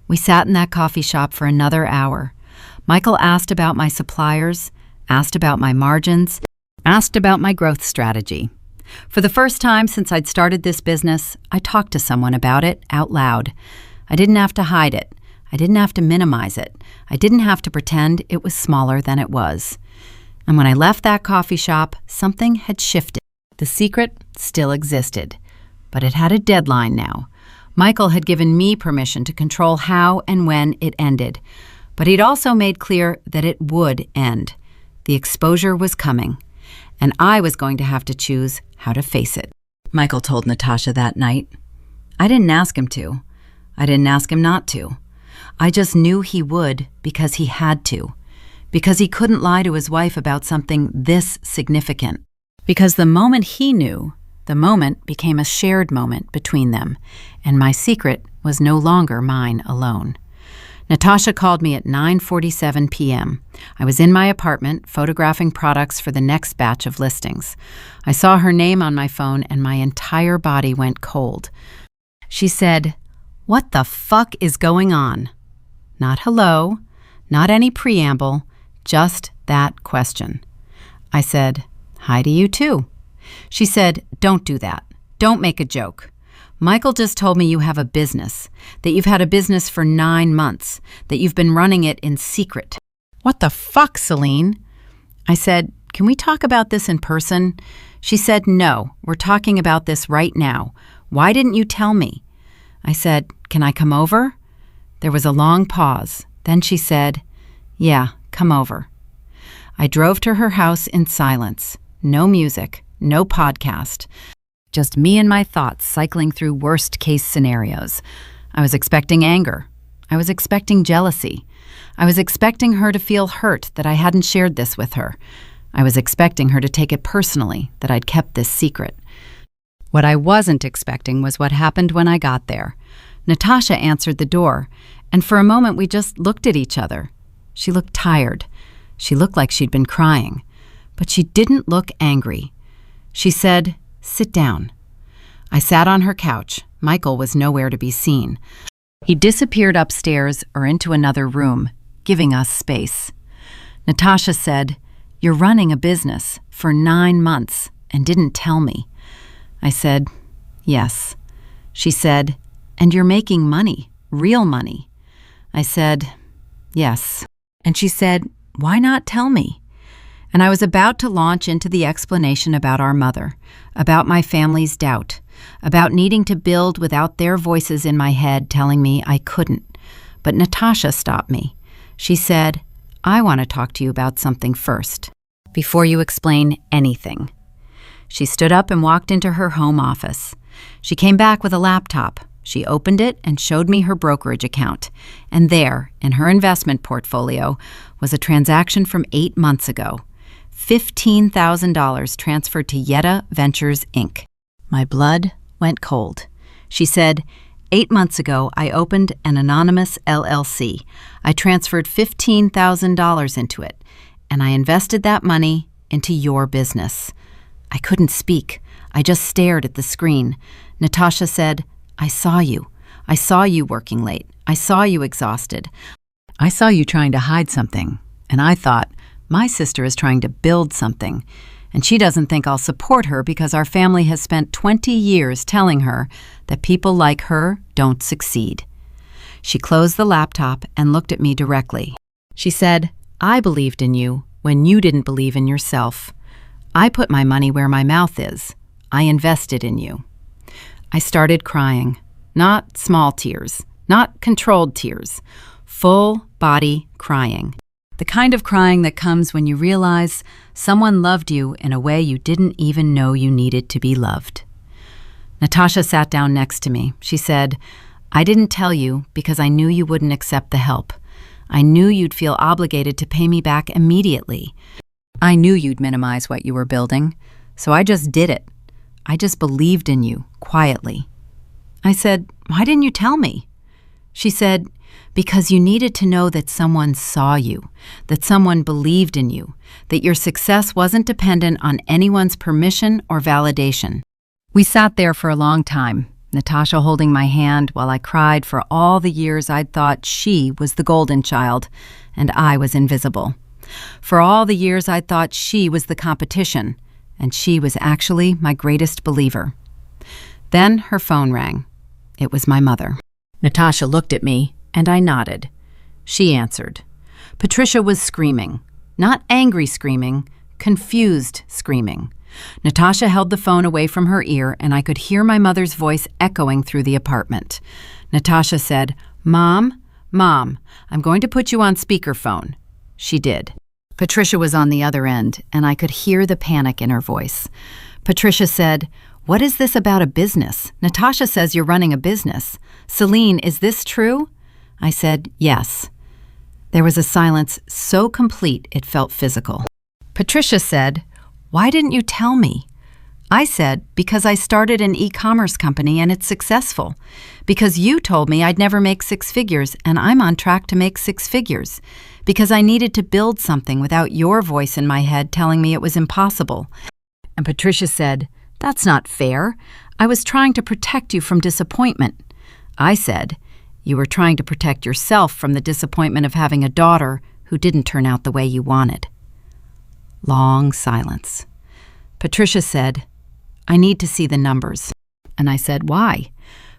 We sat in that coffee shop for another hour. Michael asked about my suppliers, asked about my margins, asked about my growth strategy. For the first time since I'd started this business, I talked to someone about it out loud. I didn't have to hide it. I didn't have to minimize it. I didn't have to pretend it was smaller than it was. And when I left that coffee shop, something had shifted. The secret still existed, but it had a deadline now. Michael had given me permission to control how and when it ended, but he'd also made clear that it would end. The exposure was coming, and I was going to have to choose how to face it. Michael told Natasha that night. I didn't ask him to. I didn't ask him not to. I just knew he would because he had to. Because he couldn't lie to his wife about something this significant. Because the moment he knew, the moment became a shared moment between them, and my secret was no longer mine alone. Natasha called me at 9:47 p.m. I was in my apartment photographing products for the next batch of listings. I saw her name on my phone and my entire body went cold. She said, "What the fuck is going on?" Not hello, not any preamble, just that question. I said, "Hi to you too." She said, "Don't do that. Don't make a joke. Michael just told me you have a business, that you've had a business for 9 months, that you've been running it in secret." "What the fuck, Celine?" I said, "Can we talk about this in person?" She said, "No, we're talking about this right now. Why didn't you tell me?" I said, "Can I come over?" There was a long pause. Then she said, "Yeah, come over." I drove to her house in silence. No music, no podcast. Just me and my thoughts cycling through worst-case scenarios. I was expecting anger. I was expecting jealousy. I was expecting her to feel hurt that I hadn't shared this with her. I was expecting her to take it personally that I'd kept this secret. What I wasn't expecting was what happened when I got there. Natasha answered the door, and for a moment we just looked at each other. She looked tired. She looked like she'd been crying, but she didn't look angry. She said, "Sit down." I sat on her couch. Michael was nowhere to be seen. He disappeared upstairs or into another room, giving us space. Natasha said, "You're running a business for 9 months and didn't tell me." I said, "Yes." She said, "And you're making money, real money." I said, "Yes." And she said, "Why not tell me?" And I was about to launch into the explanation about our mother, about my family's doubt, about needing to build without their voices in my head telling me I couldn't. But Natasha stopped me. She said, "I want to talk to you about something first, before you explain anything." She stood up and walked into her home office. She came back with a laptop. She opened it and showed me her brokerage account. And there, in her investment portfolio, was a transaction from 8 months ago. $15,000 transferred to Yedda Ventures, Inc. My blood went cold. She said, 8 months ago, I opened an anonymous LLC. I transferred $15,000 into it, and I invested that money into your business." I couldn't speak. I just stared at the screen. Natasha said, "I saw you. I saw you working late. I saw you exhausted. I saw you trying to hide something. And I thought, my sister is trying to build something. And she doesn't think I'll support her because our family has spent 20 years telling her that people like her don't succeed." She closed the laptop and looked at me directly. She said, "I believed in you when you didn't believe in yourself. I put my money where my mouth is. I invested in you." I started crying. Not small tears, not controlled tears, full body crying. The kind of crying that comes when you realize someone loved you in a way you didn't even know you needed to be loved. Natasha sat down next to me. She said, "I didn't tell you because I knew you wouldn't accept the help. I knew you'd feel obligated to pay me back immediately. I knew you'd minimize what you were building, so I just did it. I just believed in you, quietly." I said, "Why didn't you tell me?" She said, Because you needed to know that someone saw you, that someone believed in you, that your success wasn't dependent on anyone's permission or validation. We sat there for a long time, Natasha holding my hand while I cried for all the years I'd thought she was the golden child and I was invisible. For all the years I'd thought she was the competition and she was actually my greatest believer. Then her phone rang. It was my mother. Natasha looked at me and I nodded. She answered. Patricia was screaming. Not angry screaming, confused screaming. Natasha held the phone away from her ear and I could hear my mother's voice echoing through the apartment. Natasha said, "Mom, I'm going to put you on speakerphone." She did. Patricia was on the other end and I could hear the panic in her voice. Patricia said, "What is this about a business? Natasha says you're running a business. Celine, is this true?" I said, "Yes." There was a silence so complete it felt physical. Patricia said, "Why didn't you tell me?" I said, "Because I started an e-commerce company and it's successful. Because you told me I'd never make 6 figures and I'm on track to make 6 figures. Because I needed to build something without your voice in my head telling me it was impossible." And Patricia said, "That's not fair. I was trying to protect you from disappointment." I said, "You were trying to protect yourself from the disappointment of having a daughter who didn't turn out the way you wanted." Long silence. Patricia said, "I need to see the numbers." And I said, "Why?"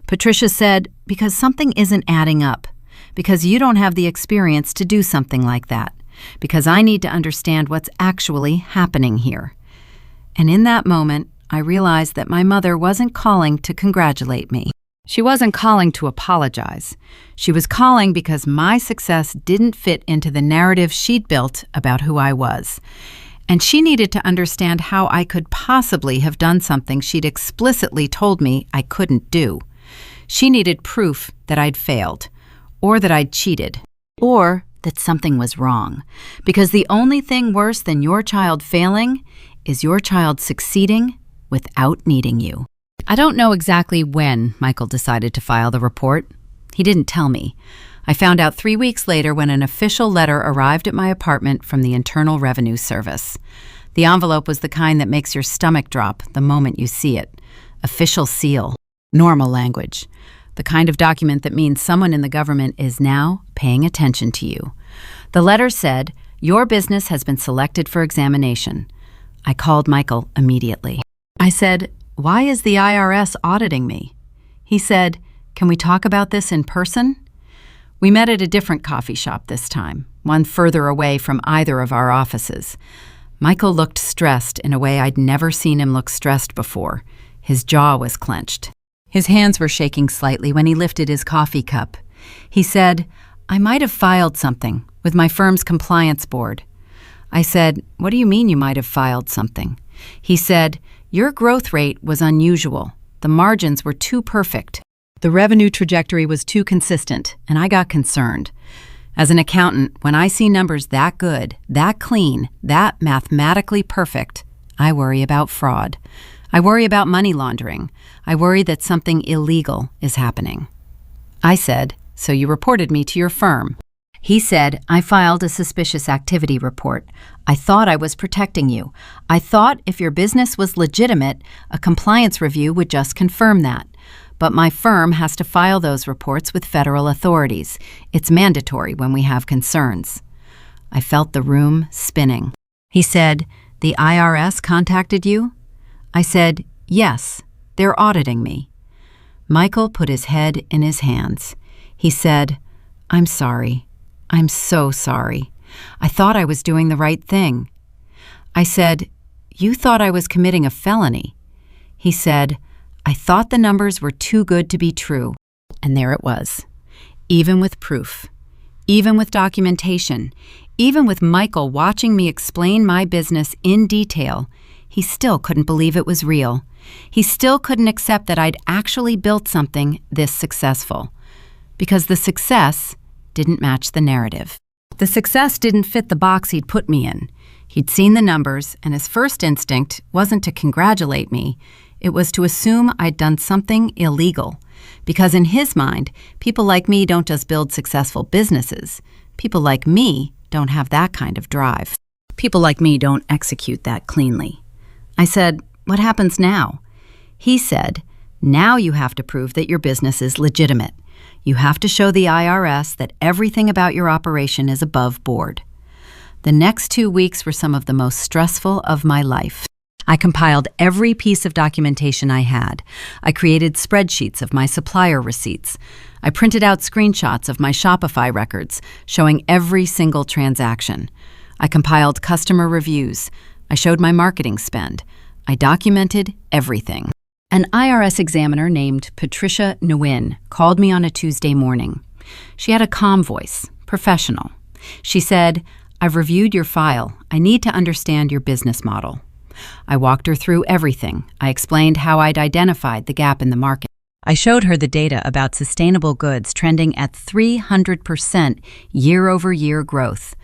Patricia said, "Because something isn't adding up. Because you don't have the experience to do something like that. Because I need to understand what's actually happening here." And in that moment, I realized that my mother wasn't calling to congratulate me. She wasn't calling to apologize. She was calling because my success didn't fit into the narrative she'd built about who I was. And she needed to understand how I could possibly have done something she'd explicitly told me I couldn't do. She needed proof that I'd failed, or that I'd cheated, or that something was wrong. Because the only thing worse than your child failing is your child succeeding without needing you. I don't know exactly when Michael decided to file the report. He didn't tell me. I found out 3 weeks later when an official letter arrived at my apartment from the Internal Revenue Service. The envelope was the kind that makes your stomach drop the moment you see it. Official seal. Normal language. The kind of document that means someone in the government is now paying attention to you. The letter said, "Your business has been selected for examination." I called Michael immediately. I said, "Why is the IRS auditing me?" He said, "Can we talk about this in person?" We met at a different coffee shop this time, one further away from either of our offices. Michael looked stressed in a way I'd never seen him look stressed before. His jaw was clenched. His hands were shaking slightly when he lifted his coffee cup. He said, "I might have filed something with my firm's compliance board." I said, "What do you mean you might have filed something?" He said, "Your growth rate was unusual. The margins were too perfect. The revenue trajectory was too consistent, and I got concerned. As an accountant, when I see numbers that good, that clean, that mathematically perfect, I worry about fraud. I worry about money laundering. I worry that something illegal is happening." I said, "So you reported me to your firm?" He said, "I filed a suspicious activity report. I thought I was protecting you. I thought if your business was legitimate, a compliance review would just confirm that. But my firm has to file those reports with federal authorities. It's mandatory when we have concerns." I felt the room spinning. He said, "The IRS contacted you?" I said, "Yes, they're auditing me." Michael put his head in his hands. He said, "I'm sorry. I'm so sorry. I thought I was doing the right thing." I said, "You thought I was committing a felony." He said, "I thought the numbers were too good to be true." And there it was. Even with proof, even with documentation, even with Michael watching me explain my business in detail, he still couldn't believe it was real. He still couldn't accept that I'd actually built something this successful. Because the success didn't match the narrative. The success didn't fit the box he'd put me in. He'd seen the numbers, and his first instinct wasn't to congratulate me. It was to assume I'd done something illegal. Because in his mind, people like me don't just build successful businesses. People like me don't have that kind of drive. People like me don't execute that cleanly. I said, "What happens now?" He said, "Now you have to prove that your business is legitimate. You have to show the IRS that everything about your operation is above board." The next 2 weeks were some of the most stressful of my life. I compiled every piece of documentation I had. I created spreadsheets of my supplier receipts. I printed out screenshots of my Shopify records showing every single transaction. I compiled customer reviews. I showed my marketing spend. I documented everything. An IRS examiner named Patricia called me on a Tuesday morning. She had a calm voice, professional. She said, "I've reviewed your file. I need to understand your business model." I walked her through everything. I explained how I'd identified the gap in the market. I showed her the data about sustainable goods trending at 300% year-over-year growth.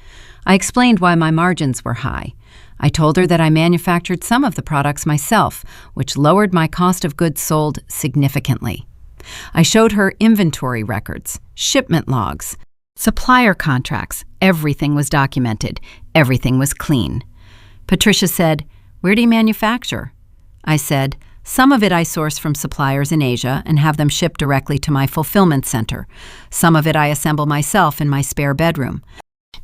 I explained why my margins were high. I told her that I manufactured some of the products myself, which lowered my cost of goods sold significantly. I showed her inventory records, shipment logs, supplier contracts. Everything was documented. Everything was clean. Patricia said, "Where do you manufacture?" I said, "Some of it I source from suppliers in Asia and have them shipped directly to my fulfillment center. Some of it I assemble myself in my spare bedroom."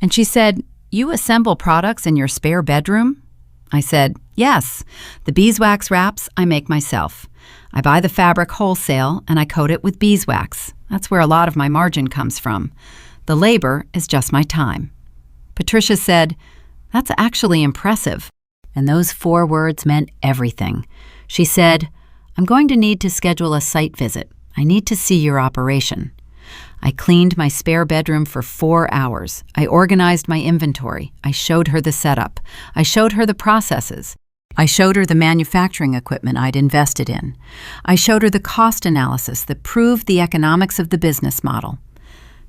And she said, "You assemble products in your spare bedroom?" I said, "Yes. The beeswax wraps I make myself. I buy the fabric wholesale and I coat it with beeswax. That's where a lot of my margin comes from. The labor is just my time." Patricia said, "That's actually impressive." And those 4 words meant everything. She said, "I'm going to need to schedule a site visit. I need to see your operation." I cleaned my spare bedroom for 4 hours. I organized my inventory. I showed her the setup. I showed her the processes. I showed her the manufacturing equipment I'd invested in. I showed her the cost analysis that proved the economics of the business model.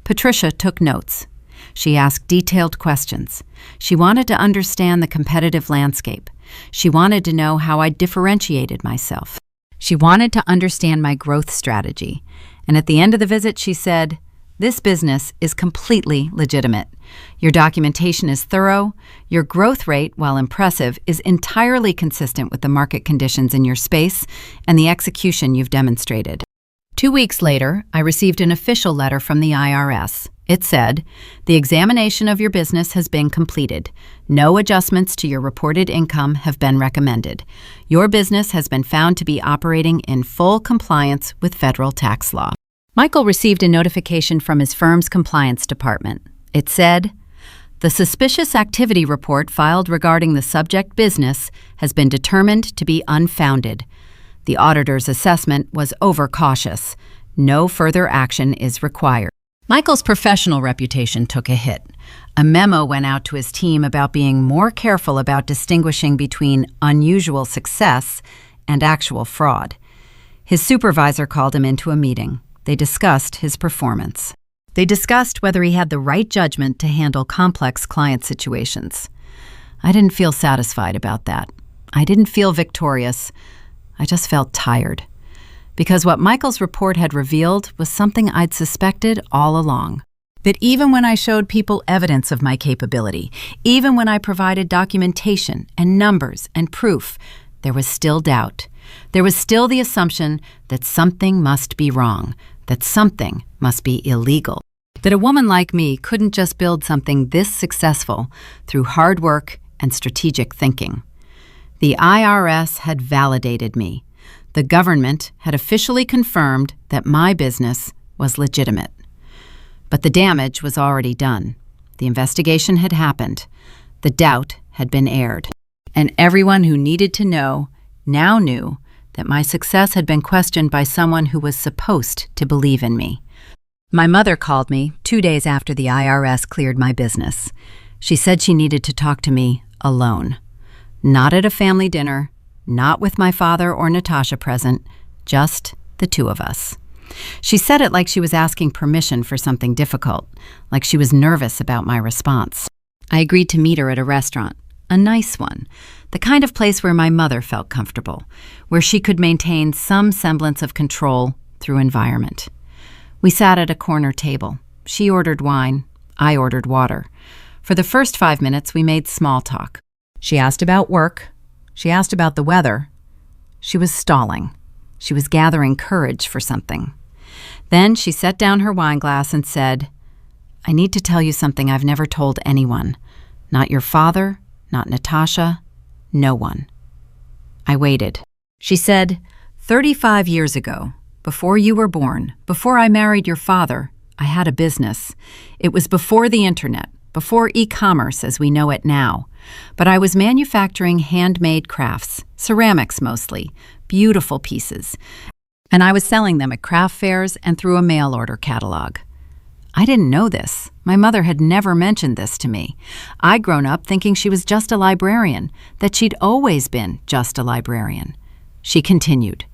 Patricia took notes. She asked detailed questions. She wanted to understand the competitive landscape. She wanted to know how I differentiated myself. She wanted to understand my growth strategy. And at the end of the visit, she said, "This business is completely legitimate. Your documentation is thorough. Your growth rate, while impressive, is entirely consistent with the market conditions in your space and the execution you've demonstrated." 2 weeks later, I received an official letter from the IRS. It said, "The examination of your business has been completed. No adjustments to your reported income have been recommended. Your business has been found to be operating in full compliance with federal tax law." Michael received a notification from his firm's compliance department. It said, "The suspicious activity report filed regarding the subject business has been determined to be unfounded. The auditor's assessment was overcautious. No further action is required." Michael's professional reputation took a hit. A memo went out to his team about being more careful about distinguishing between unusual success and actual fraud. His supervisor called him into a meeting. They discussed his performance. They discussed whether he had the right judgment to handle complex client situations. I didn't feel satisfied about that. I didn't feel victorious. I just felt tired. Because what Michael's report had revealed was something I'd suspected all along. That even when I showed people evidence of my capability, even when I provided documentation and numbers and proof, there was still doubt. There was still the assumption that something must be wrong, that something must be illegal. That a woman like me couldn't just build something this successful through hard work and strategic thinking. The IRS had validated me. The government had officially confirmed that my business was legitimate. But the damage was already done. The investigation had happened. The doubt had been aired. And everyone who needed to know now knew that my success had been questioned by someone who was supposed to believe in me. My mother called me 2 days after the IRS cleared my business. She said she needed to talk to me alone. Not at a family dinner, not with my father or Natasha present, just the 2 of us. She said it like she was asking permission for something difficult, like she was nervous about my response. I agreed to meet her at a restaurant, a nice one, the kind of place where my mother felt comfortable, where she could maintain some semblance of control through environment. We sat at a corner table. She ordered wine. I ordered water. For the first 5 minutes, we made small talk. She asked about work. She asked about the weather. She was stalling. She was gathering courage for something. Then she set down her wine glass and said, "I need to tell you something I've never told anyone. Not your father, not Natasha, no one." I waited. She said, 35 years ago, before you were born, before I married your father, I had a business. It was before the internet, before e-commerce as we know it now. But I was manufacturing handmade crafts, ceramics mostly, beautiful pieces. And I was selling them at craft fairs and through a mail order catalog. I didn't know this. My mother had never mentioned this to me. I'd grown up thinking she was just a librarian, that she'd always been just a librarian. She continued.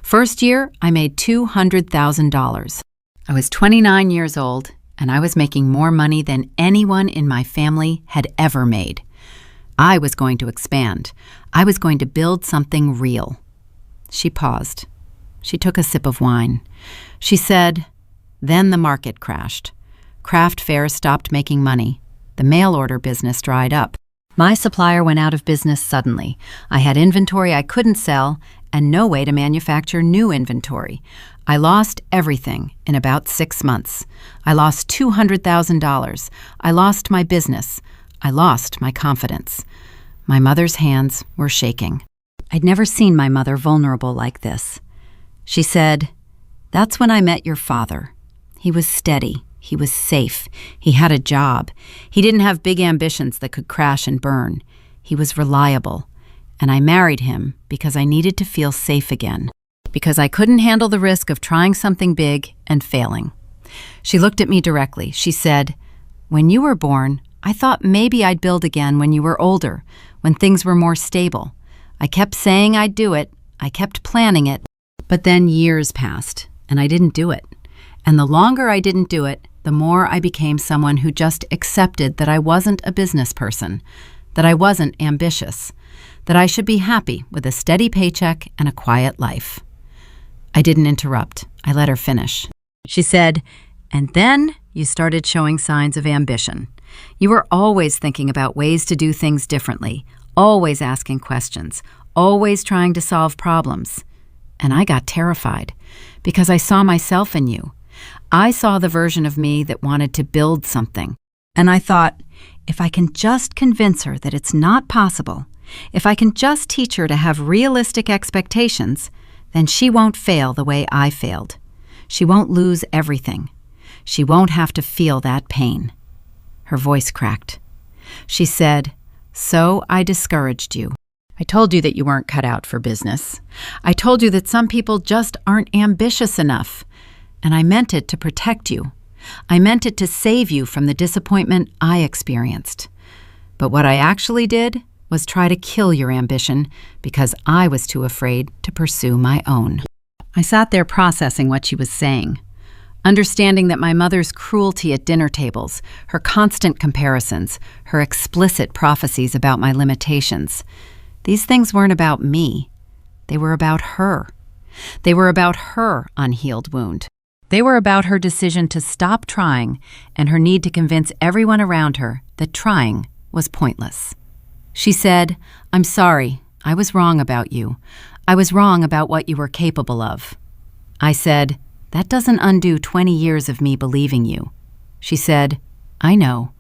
First year, I made $200,000. I was 29 years old, and I was making more money than anyone in my family had ever made. I was going to expand. I was going to build something real. She paused. She took a sip of wine. She said, "Then the market crashed. Craft fairs stopped making money. The mail order business dried up. My supplier went out of business suddenly. I had inventory I couldn't sell and no way to manufacture new inventory. I lost everything in about 6 months. I lost $200,000. I lost my business. I lost my confidence." My mother's hands were shaking. I'd never seen my mother vulnerable like this. She said, "That's when I met your father. He was steady. He was safe. He had a job. He didn't have big ambitions that could crash and burn. He was reliable. And I married him because I needed to feel safe again, because I couldn't handle the risk of trying something big and failing." She looked at me directly. She said, "When you were born, I thought maybe I'd build again when you were older, when things were more stable. I kept saying I'd do it. I kept planning it. But then years passed, and I didn't do it. And the longer I didn't do it, the more I became someone who just accepted that I wasn't a business person, that I wasn't ambitious, that I should be happy with a steady paycheck and a quiet life." I didn't interrupt. I let her finish. She said, "And then you started showing signs of ambition. You were always thinking about ways to do things differently, always asking questions, always trying to solve problems. And I got terrified because I saw myself in you. I saw the version of me that wanted to build something. And I thought, if I can just convince her that it's not possible, if I can just teach her to have realistic expectations, then she won't fail the way I failed. She won't lose everything. She won't have to feel that pain." Her voice cracked. She said, "So I discouraged you. I told you that you weren't cut out for business. I told you that some people just aren't ambitious enough. And I meant it to protect you. I meant it to save you from the disappointment I experienced. But what I actually did was try to kill your ambition because I was too afraid to pursue my own." I sat there processing what she was saying, understanding that my mother's cruelty at dinner tables, her constant comparisons, her explicit prophecies about my limitations, these things weren't about me. They were about her. They were about her unhealed wound. They were about her decision to stop trying and her need to convince everyone around her that trying was pointless. She said, "I'm sorry. I was wrong about you. I was wrong about what you were capable of." I said, "That doesn't undo 20 years of me believing you." She said, "I know."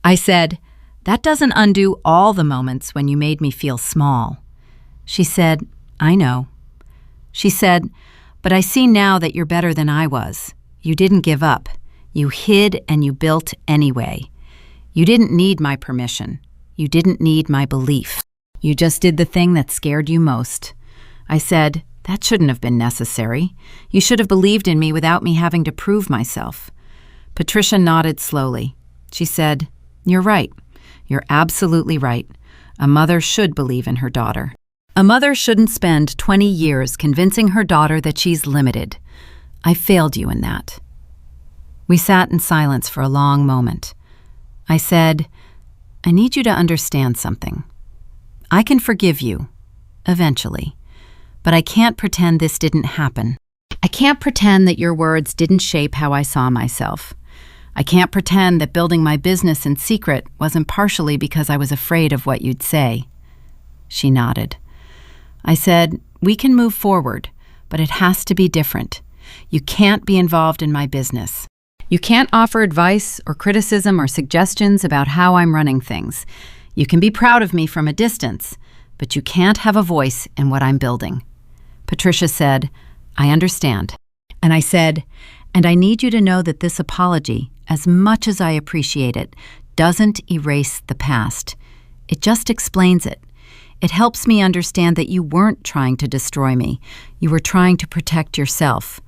I said, "That doesn't undo all the moments when you made me feel small." She said, "I know." She said, "But I see now that you're better than I was. You didn't give up. You hid and you built anyway. You didn't need my permission. You didn't need my belief. You just did the thing that scared you most." I said, "That shouldn't have been necessary. You should have believed in me without me having to prove myself." Patricia nodded slowly. She said, "You're right. You're absolutely right. A mother should believe in her daughter. A mother shouldn't spend 20 years convincing her daughter that she's limited. I failed you in that." We sat in silence for a long moment. I said, "I need you to understand something. I can forgive you, eventually, but I can't pretend this didn't happen. I can't pretend that your words didn't shape how I saw myself. I can't pretend that building my business in secret wasn't partially because I was afraid of what you'd say." She nodded. I said, "We can move forward, but it has to be different. You can't be involved in my business. You can't offer advice or criticism or suggestions about how I'm running things. You can be proud of me from a distance, but you can't have a voice in what I'm building." Patricia said, "I understand." And I said, "And I need you to know that this apology, as much as I appreciate it, doesn't erase the past. It just explains it. It helps me understand that you weren't trying to destroy me. You were trying to protect yourself.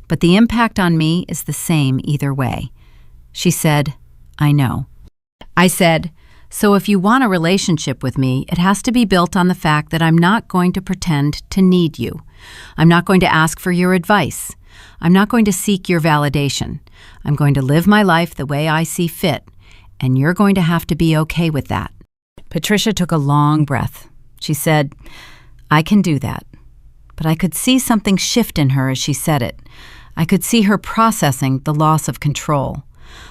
But the impact on me is the same either way." She said, "I know." I said, "So if you want a relationship with me, it has to be built on the fact that I'm not going to pretend to need you. I'm not going to ask for your advice. I'm not going to seek your validation. I'm going to live my life the way I see fit, and you're going to have to be okay with that." Patricia took a long breath. She said, "I can do that." But I could see something shift in her as she said it. I could see her processing the loss of control,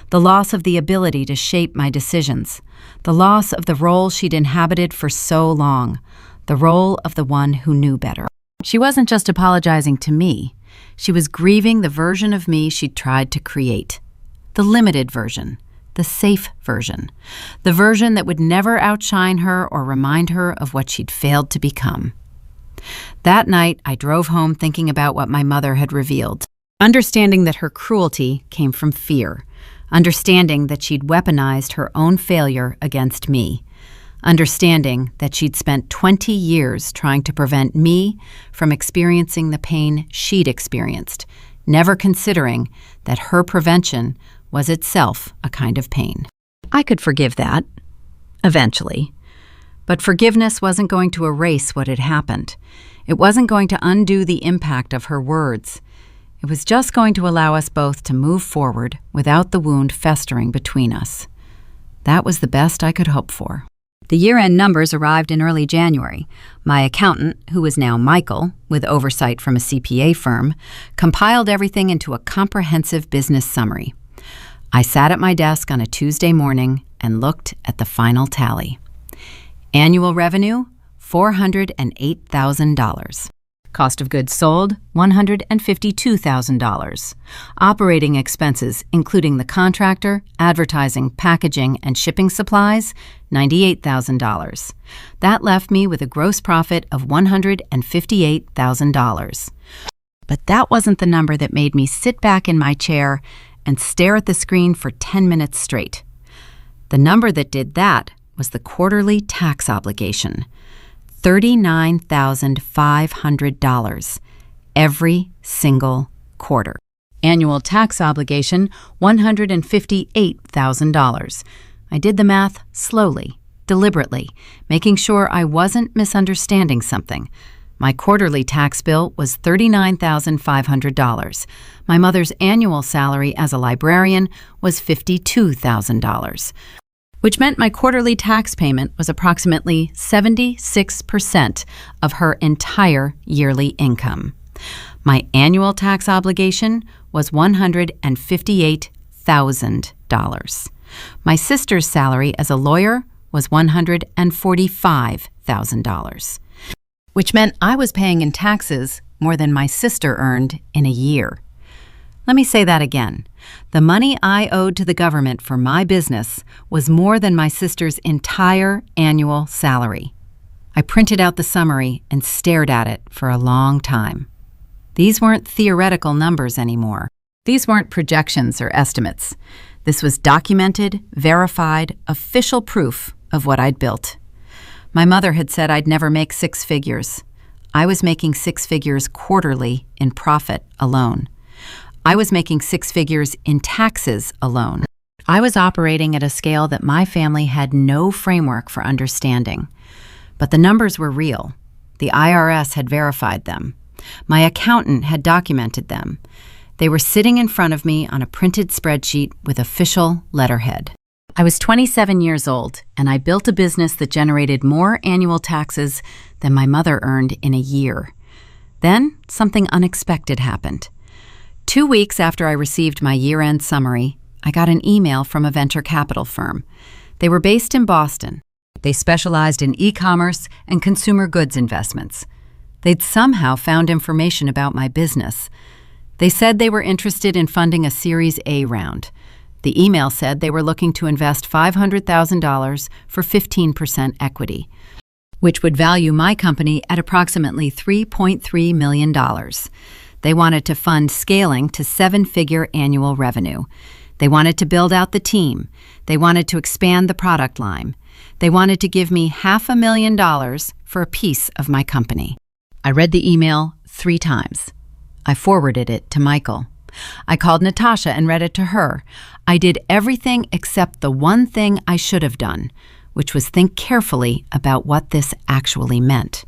the loss of the ability to shape my decisions, the loss of the role she'd inhabited for so long, the role of the one who knew better. She wasn't just apologizing to me. She was grieving the version of me she'd tried to create, the limited version, the safe version, the version that would never outshine her or remind her of what she'd failed to become. That night, I drove home thinking about what my mother had revealed, understanding that her cruelty came from fear, understanding that she'd weaponized her own failure against me, understanding that she'd spent 20 years trying to prevent me from experiencing the pain she'd experienced, never considering that her prevention was itself a kind of pain. I could forgive that, eventually. But forgiveness wasn't going to erase what had happened. It wasn't going to undo the impact of her words. It was just going to allow us both to move forward without the wound festering between us. That was the best I could hope for. The year-end numbers arrived in early January. My accountant, who was now Michael, with oversight from a CPA firm, compiled everything into a comprehensive business summary. I sat at my desk on a Tuesday morning and looked at the final tally. Annual revenue, $408,000. Cost of goods sold, $152,000. Operating expenses, including the contractor, advertising, packaging, and shipping supplies, $98,000. That left me with a gross profit of $158,000. But that wasn't the number that made me sit back in my chair and stare at the screen for 10 minutes straight. The number that did that was the quarterly tax obligation, $39,500 every single quarter. Annual tax obligation, $158,000. I did the math slowly, deliberately, making sure I wasn't misunderstanding something. My quarterly tax bill was $39,500. My mother's annual salary as a librarian was $52,000, which meant my quarterly tax payment was approximately 76% of her entire yearly income. My annual tax obligation was $158,000. My sister's salary as a lawyer was $145,000. Which meant I was paying in taxes more than my sister earned in a year. Let me say that again. The money I owed to the government for my business was more than my sister's entire annual salary. I printed out the summary and stared at it for a long time. These weren't theoretical numbers anymore. These weren't projections or estimates. This was documented, verified, official proof of what I'd built. My mother had said I'd never make six figures. I was making six figures quarterly in profit alone. I was making six figures in taxes alone. I was operating at a scale that my family had no framework for understanding. But the numbers were real. The IRS had verified them. My accountant had documented them. They were sitting in front of me on a printed spreadsheet with official letterhead. I was 27 years old, and I built a business that generated more annual taxes than my mother earned in a year. Then something unexpected happened. 2 weeks after I received my year-end summary, I got an email from a venture capital firm. They were based in Boston. They specialized in e-commerce and consumer goods investments. They'd somehow found information about my business. They said they were interested in funding a Series A round. The email said they were looking to invest $500,000 for 15% equity, which would value my company at approximately $3.3 million. They wanted to fund scaling to 7-figure annual revenue. They wanted to build out the team. They wanted to expand the product line. They wanted to give me $500,000 for a piece of my company. I read the email 3 times. I forwarded it to Michael. I called Natasha and read it to her. I did everything except the one thing I should have done, which was think carefully about what this actually meant.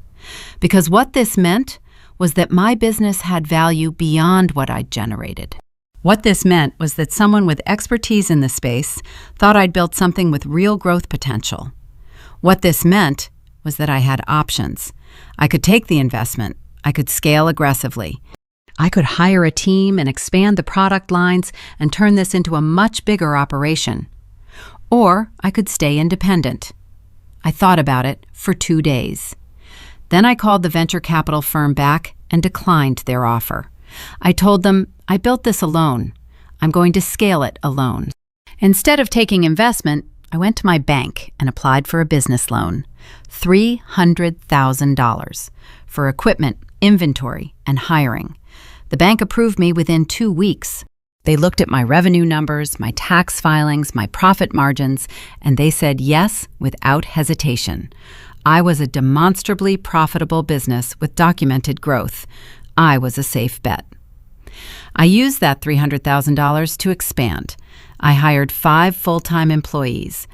Because what this meant was that my business had value beyond what I'd generated. What this meant was that someone with expertise in the space thought I'd built something with real growth potential. What this meant was that I had options. I could take the investment. I could scale aggressively. I could hire a team and expand the product lines and turn this into a much bigger operation. Or I could stay independent. I thought about it for 2 days. Then I called the venture capital firm back and declined their offer. I told them, I built this alone. I'm going to scale it alone. Instead of taking investment, I went to my bank and applied for a business loan, $300,000, for equipment, inventory, and hiring. The bank approved me within 2 weeks. They looked at my revenue numbers, my tax filings, my profit margins, and they said yes without hesitation. I was a demonstrably profitable business with documented growth. I was a safe bet. I used that $300,000 to expand. I hired 5 full-time employees.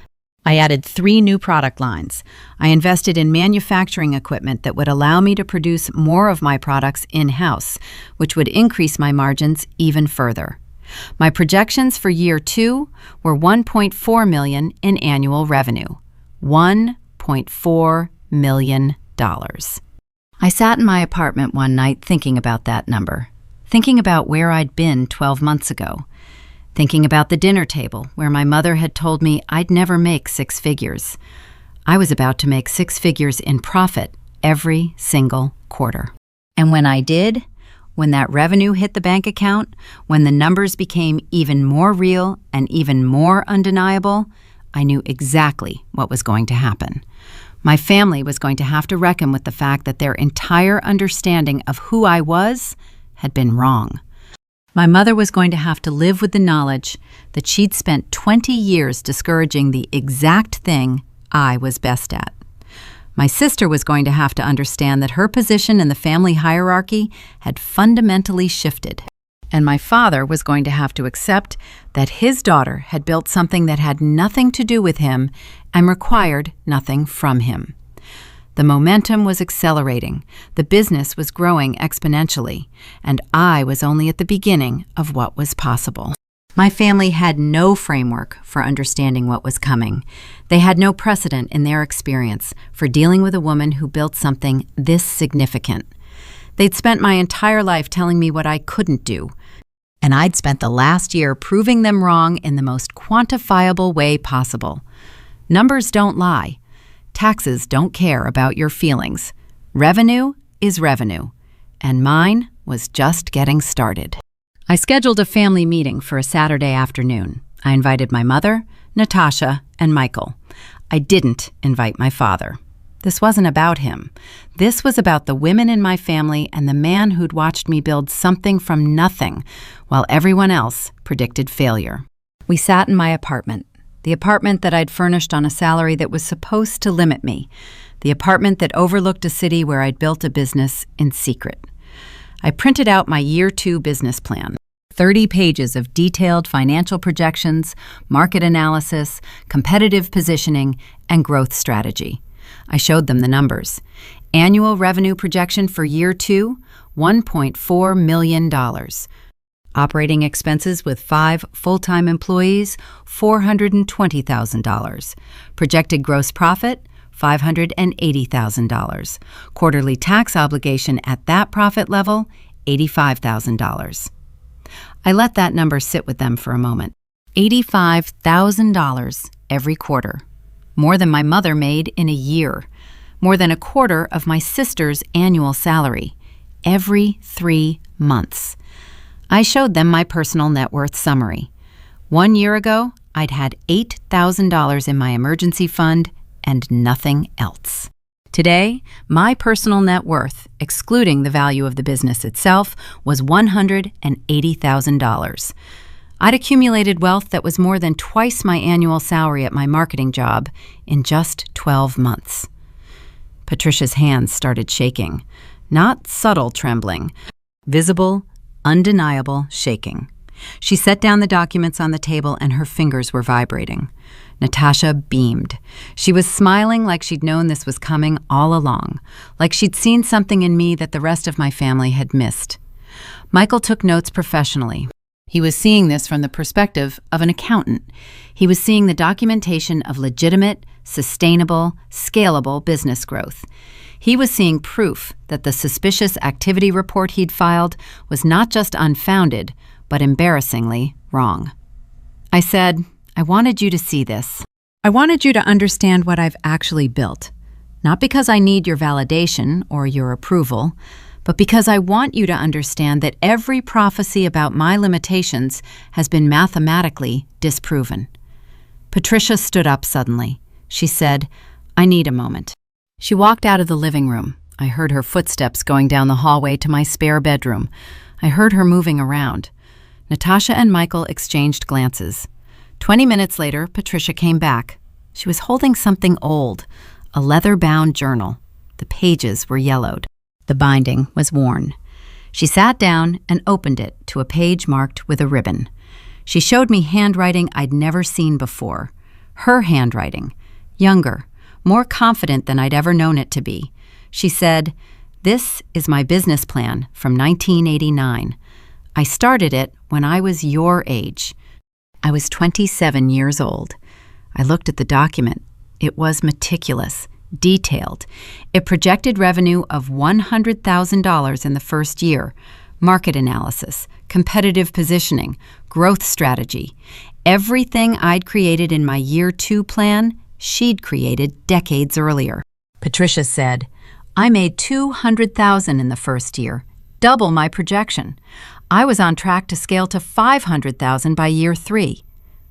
I added 3 new product lines. I invested in manufacturing equipment that would allow me to produce more of my products in-house, which would increase my margins even further. My projections for year 2 were $1.4 million in annual revenue. $1.4 million. I sat in my apartment one night thinking about that number, thinking about where I'd been 12 months ago, thinking about the dinner table where my mother had told me I'd never make 6 figures. I was about to make 6 figures in profit every single quarter. And when I did, when that revenue hit the bank account, when the numbers became even more real and even more undeniable, I knew exactly what was going to happen. My family was going to have to reckon with the fact that their entire understanding of who I was had been wrong. My mother was going to have to live with the knowledge that she'd spent 20 years discouraging the exact thing I was best at. My sister was going to have to understand that her position in the family hierarchy had fundamentally shifted. And my father was going to have to accept that his daughter had built something that had nothing to do with him and required nothing from him. The momentum was accelerating, the business was growing exponentially, and I was only at the beginning of what was possible. My family had no framework for understanding what was coming. They had no precedent in their experience for dealing with a woman who built something this significant. They'd spent my entire life telling me what I couldn't do, and I'd spent the last year proving them wrong in the most quantifiable way possible. Numbers don't lie. Taxes don't care about your feelings. Revenue is revenue, and mine was just getting started. I scheduled a family meeting for a Saturday afternoon. I invited my mother, Natasha, and Michael. I didn't invite my father. This wasn't about him. This was about the women in my family and the man who'd watched me build something from nothing while everyone else predicted failure. We sat in my apartment, the apartment that I'd furnished on a salary that was supposed to limit me, the apartment that overlooked a city where I'd built a business in secret. I printed out my year 2 business plan. 30 pages of detailed financial projections, market analysis, competitive positioning, and growth strategy. I showed them the numbers. Annual revenue projection for year 2, $1.4 million. Operating expenses with 5 full-time employees, $420,000. Projected gross profit, $580,000. Quarterly tax obligation at that profit level, $85,000. I let that number sit with them for a moment. $85,000 every quarter. More than my mother made in a year. More than a quarter of my sister's annual salary. Every 3 months. I showed them my personal net worth summary. 1 year ago, I'd had $8,000 in my emergency fund and nothing else. Today, my personal net worth, excluding the value of the business itself, was $180,000. I'd accumulated wealth that was more than twice my annual salary at my marketing job in just 12 months. Patricia's hands started shaking. Not subtle trembling. Visible, undeniable shaking. She set down the documents on the table and her fingers were vibrating. Natasha beamed. She was smiling like she'd known this was coming all along, like she'd seen something in me that the rest of my family had missed. Michael took notes professionally. He was seeing this from the perspective of an accountant. He was seeing the documentation of legitimate, sustainable, scalable business growth. He was seeing proof that the suspicious activity report he'd filed was not just unfounded, but embarrassingly wrong. I said, I wanted you to see this. I wanted you to understand what I've actually built. Not because I need your validation or your approval, but because I want you to understand that every prophecy about my limitations has been mathematically disproven. Patricia stood up suddenly. She said, I need a moment. She walked out of the living room. I heard her footsteps going down the hallway to my spare bedroom. I heard her moving around. Natasha and Michael exchanged glances. 20 minutes later, Patricia came back. She was holding something old, a leather-bound journal. The pages were yellowed. The binding was worn. She sat down and opened it to a page marked with a ribbon. She showed me handwriting I'd never seen before. Her handwriting, younger, more confident than I'd ever known it to be. She said, "This is my business plan from 1989. I started it when I was your age." I was 27 years old. I looked at the document. It was meticulous, detailed. It projected revenue of $100,000 in the first year, market analysis, competitive positioning, growth strategy. Everything I'd created in my year 2 plan, she'd created decades earlier. Patricia said, I made $200,000 in the first year, double my projection. I was on track to scale to $500,000 by year 3.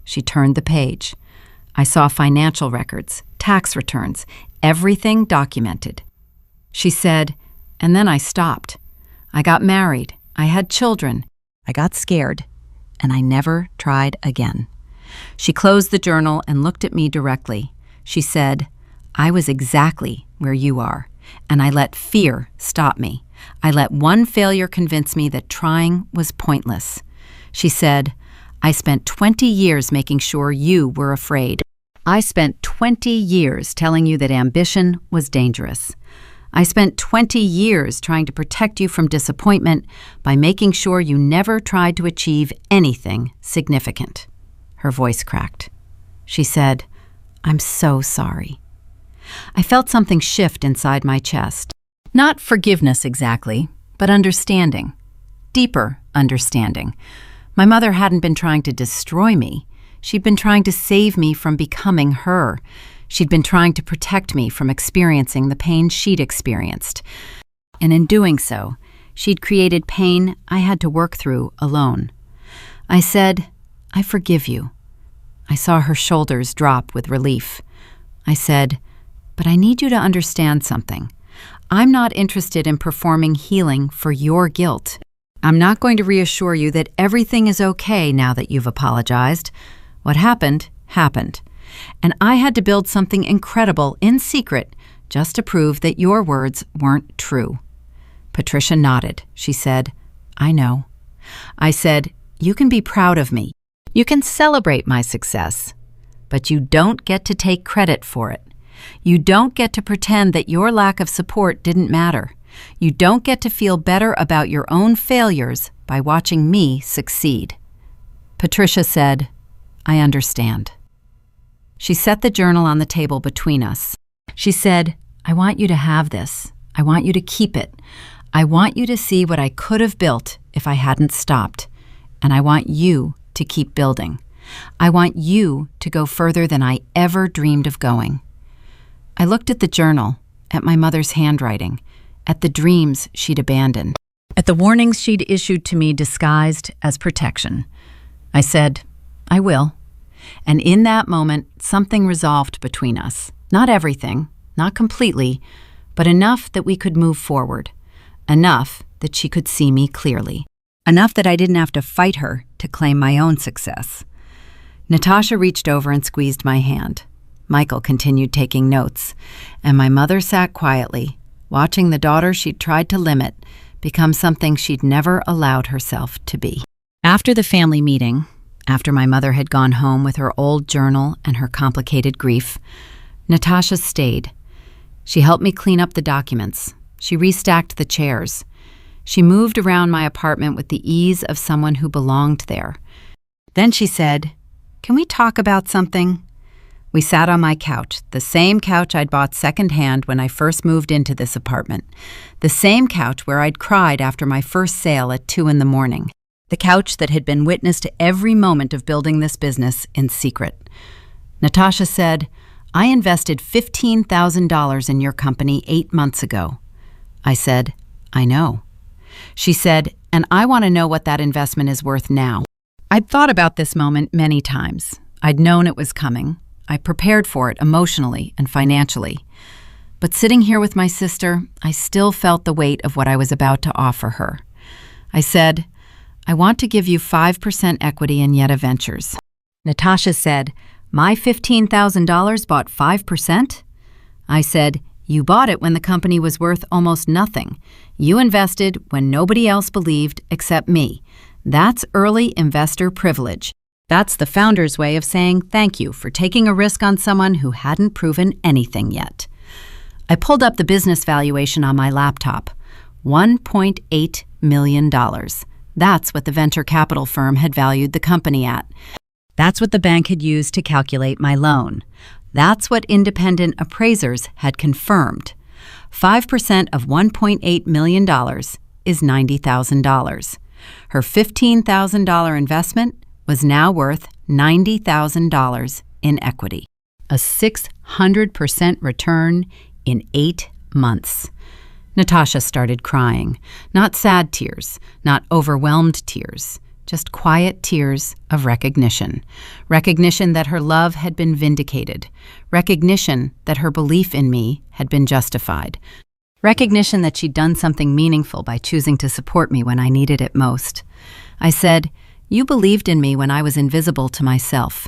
She turned the page. I saw financial records, tax returns, everything documented. She said, and then I stopped. I got married. I had children. I got scared, and I never tried again. She closed the journal and looked at me directly. She said, I was exactly where you are, and I let fear stop me. I let one failure convince me that trying was pointless. She said, I spent 20 years making sure you were afraid. I spent 20 years telling you that ambition was dangerous. I spent 20 years trying to protect you from disappointment by making sure you never tried to achieve anything significant. Her voice cracked. She said, I'm so sorry. I felt something shift inside my chest. Not forgiveness exactly, but understanding. Deeper understanding. My mother hadn't been trying to destroy me. She'd been trying to save me from becoming her. She'd been trying to protect me from experiencing the pain she'd experienced. And in doing so, she'd created pain I had to work through alone. I said, I forgive you. I saw her shoulders drop with relief. I said, but I need you to understand something. I'm not interested in performing healing for your guilt. I'm not going to reassure you that everything is okay now that you've apologized. What happened, happened. And I had to build something incredible in secret just to prove that your words weren't true. Patricia nodded. She said, I know. I said, you can be proud of me. You can celebrate my success. But you don't get to take credit for it. You don't get to pretend that your lack of support didn't matter. You don't get to feel better about your own failures by watching me succeed. Patricia said, I understand. She set the journal on the table between us. She said, I want you to have this. I want you to keep it. I want you to see what I could have built if I hadn't stopped. and I want you to keep building. I want you to go further than I ever dreamed of going." I looked at the journal, at my mother's handwriting, at the dreams she'd abandoned, at the warnings she'd issued to me disguised as protection. I said, "I will." And in that moment, something resolved between us. Not everything, not completely, but enough that we could move forward. Enough that she could see me clearly. Enough that I didn't have to fight her to claim my own success. Natasha reached over and squeezed my hand. Michael continued taking notes, and my mother sat quietly, watching the daughter she'd tried to limit become something she'd never allowed herself to be. After the family meeting, after my mother had gone home with her old journal and her complicated grief, Natasha stayed. She helped me clean up the documents. She restacked the chairs. She moved around my apartment with the ease of someone who belonged there. Then she said, "Can we talk about something?" We sat on my couch, the same couch I'd bought secondhand when I first moved into this apartment, the same couch where I'd cried after my first sale at 2 a.m, the couch that had been witness to every moment of building this business in secret. Natasha said, "I invested $15,000 in your company 8 months ago." I said, "I know." She said, "And I want to know what that investment is worth now." I'd thought about this moment many times. I'd known it was coming. I prepared for it emotionally and financially. But sitting here with my sister, I still felt the weight of what I was about to offer her. I said, "I want to give you 5% equity in Yedda Ventures." Natasha said, "My $15,000 bought 5%? I said, "You bought it when the company was worth almost nothing. You invested when nobody else believed except me. That's early investor privilege. That's the founder's way of saying thank you for taking a risk on someone who hadn't proven anything yet." I pulled up the business valuation on my laptop. $1.8 million. That's what the venture capital firm had valued the company at. That's what the bank had used to calculate my loan. That's what independent appraisers had confirmed. 5% of $1.8 million is $90,000. Her $15,000 investment was now worth $90,000 in equity. A 600% return in 8 months. Natasha started crying. Not sad tears, not overwhelmed tears, just quiet tears of recognition. Recognition that her love had been vindicated. Recognition that her belief in me had been justified. Recognition that she'd done something meaningful by choosing to support me when I needed it most. I said, "You believed in me when I was invisible to myself.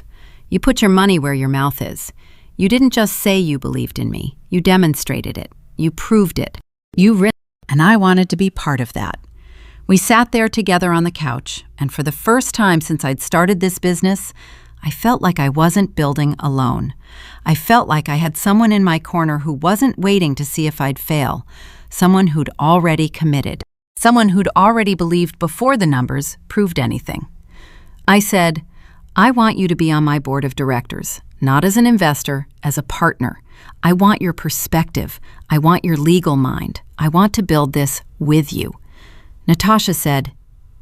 You put your money where your mouth is. You didn't just say you believed in me. You demonstrated it. You proved it. You risked, and I wanted to be part of that." We sat there together on the couch, and for the first time since I'd started this business, I felt like I wasn't building alone. I felt like I had someone in my corner who wasn't waiting to see if I'd fail, someone who'd already committed, someone who'd already believed before the numbers proved anything. I said, "I want you to be on my board of directors, not as an investor, as a partner. I want your perspective. I want your legal mind. I want to build this with you." Natasha said,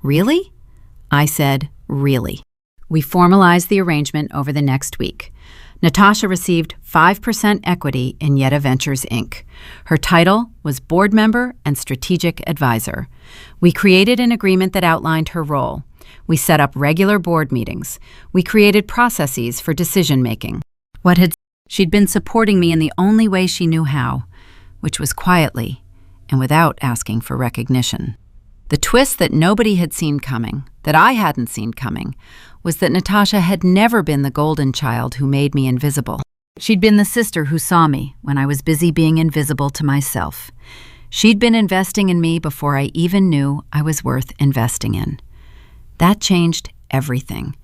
"Really?" I said, "Really." We formalized the arrangement over the next week. Natasha received 5% equity in Yedda Ventures, Inc. Her title was board member and strategic advisor. We created an agreement that outlined her role. We set up regular board meetings. We created processes for decision-making. She'd been supporting me in the only way she knew how, which was quietly and without asking for recognition. The twist that nobody had seen coming, that I hadn't seen coming, was that Natasha had never been the golden child who made me invisible. She'd been the sister who saw me when I was busy being invisible to myself. She'd been investing in me before I even knew I was worth investing in. That changed everything.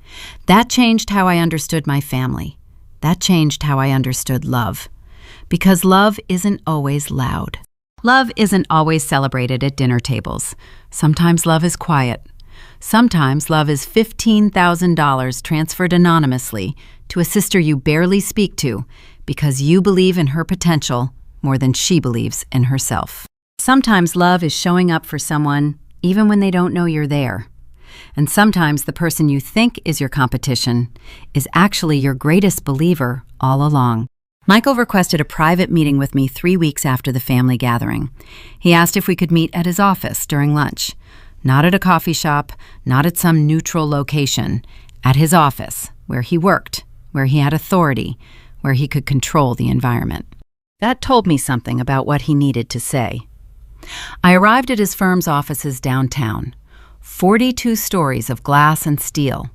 That changed how I understood my family. That changed how I understood love. Because love isn't always loud. Love isn't always celebrated at dinner tables. Sometimes love is quiet. Sometimes love is $15,000 transferred anonymously to a sister you barely speak to because you believe in her potential more than she believes in herself. Sometimes love is showing up for someone even when they don't know you're there. And sometimes the person you think is your competition is actually your greatest believer all along. Michael requested a private meeting with me 3 weeks after the family gathering. He asked if we could meet at his office during lunch. Not at a coffee shop, not at some neutral location. At his office, where he worked, where he had authority, where he could control the environment. That told me something about what he needed to say. I arrived at his firm's offices downtown. 42 stories of glass and steel.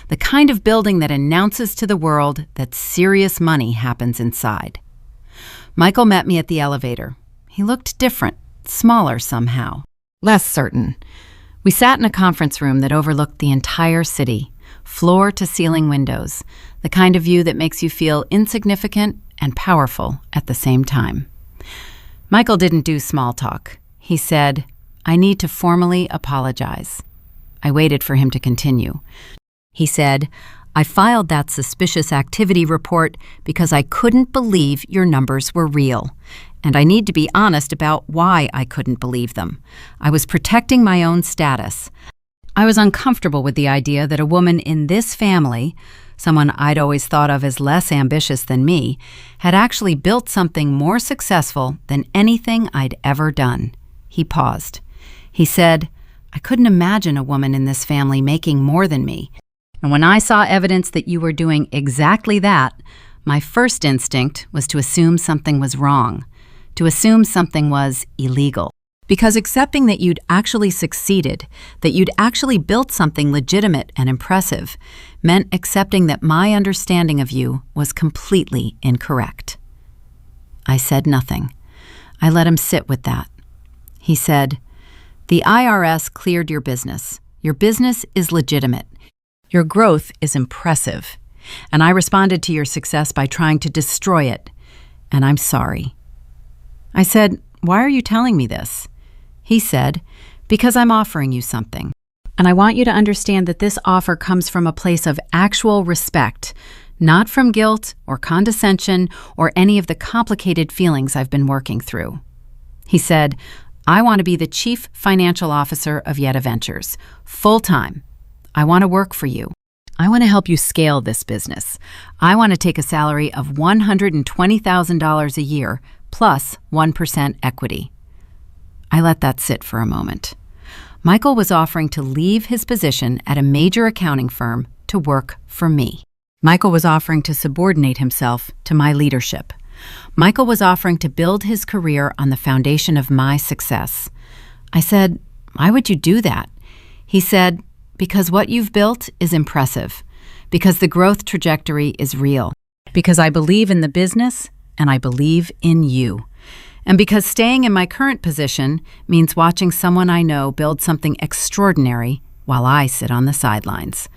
The kind of building that announces to the world that serious money happens inside. Michael met me at the elevator. He looked different, smaller somehow, less certain. We sat in a conference room that overlooked the entire city, floor-to-ceiling windows, the kind of view that makes you feel insignificant and powerful at the same time. Michael didn't do small talk. He said, "I need to formally apologize." I waited for him to continue. He said, "I filed that suspicious activity report because I couldn't believe your numbers were real. And I need to be honest about why I couldn't believe them. I was protecting my own status. I was uncomfortable with the idea that a woman in this family, someone I'd always thought of as less ambitious than me, had actually built something more successful than anything I'd ever done." He paused. He said, "I couldn't imagine a woman in this family making more than me. And when I saw evidence that you were doing exactly that, my first instinct was to assume something was wrong, to assume something was illegal. Because accepting that you'd actually succeeded, that you'd actually built something legitimate and impressive, meant accepting that my understanding of you was completely incorrect." I said nothing. I let him sit with that. He said, "The IRS cleared your business. Your business is legitimate. Your growth is impressive. And I responded to your success by trying to destroy it. And I'm sorry." I said, "Why are you telling me this?" He said, "Because I'm offering you something. And I want you to understand that this offer comes from a place of actual respect, not from guilt or condescension or any of the complicated feelings I've been working through." He said, "I want to be the chief financial officer of Yedda Ventures, full-time. I want to work for you. I want to help you scale this business. I want to take a salary of $120,000 a year plus 1% equity." I let that sit for a moment. Michael was offering to leave his position at a major accounting firm to work for me. Michael was offering to subordinate himself to my leadership. Michael was offering to build his career on the foundation of my success. I said, "Why would you do that?" He said, "Because what you've built is impressive. Because the growth trajectory is real. Because I believe in the business and I believe in you. And because staying in my current position means watching someone I know build something extraordinary while I sit on the sidelines."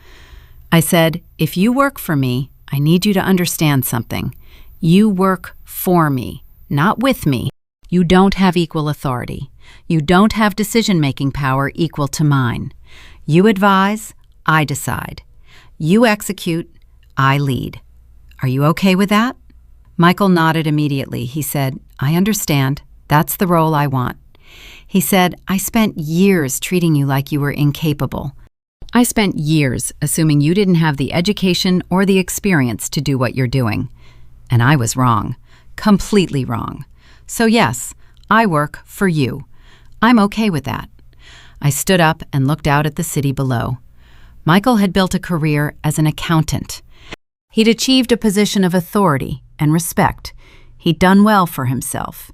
I said, "If you work for me, I need you to understand something. You work for me, not with me. You don't have equal authority. You don't have decision-making power equal to mine. You advise, I decide. You execute, I lead. Are you okay with that?" Michael nodded immediately. He said, "I understand. That's the role I want." He said, "I spent years treating you like you were incapable. I spent years assuming you didn't have the education or the experience to do what you're doing. And I was wrong. Completely wrong. So yes, I work for you. I'm okay with that." I stood up and looked out at the city below. Michael had built a career as an accountant. He'd achieved a position of authority and respect. He'd done well for himself.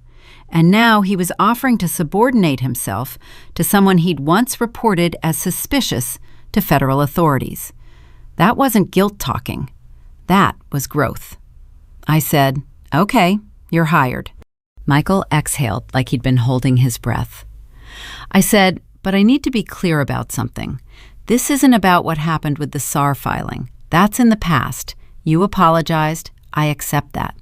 And now he was offering to subordinate himself to someone he'd once reported as suspicious to federal authorities. That wasn't guilt talking. That was growth. I said, "Okay, you're hired." Michael exhaled like he'd been holding his breath. I said, "But I need to be clear about something. This isn't about what happened with the SAR filing. That's in the past. You apologized. I accept that.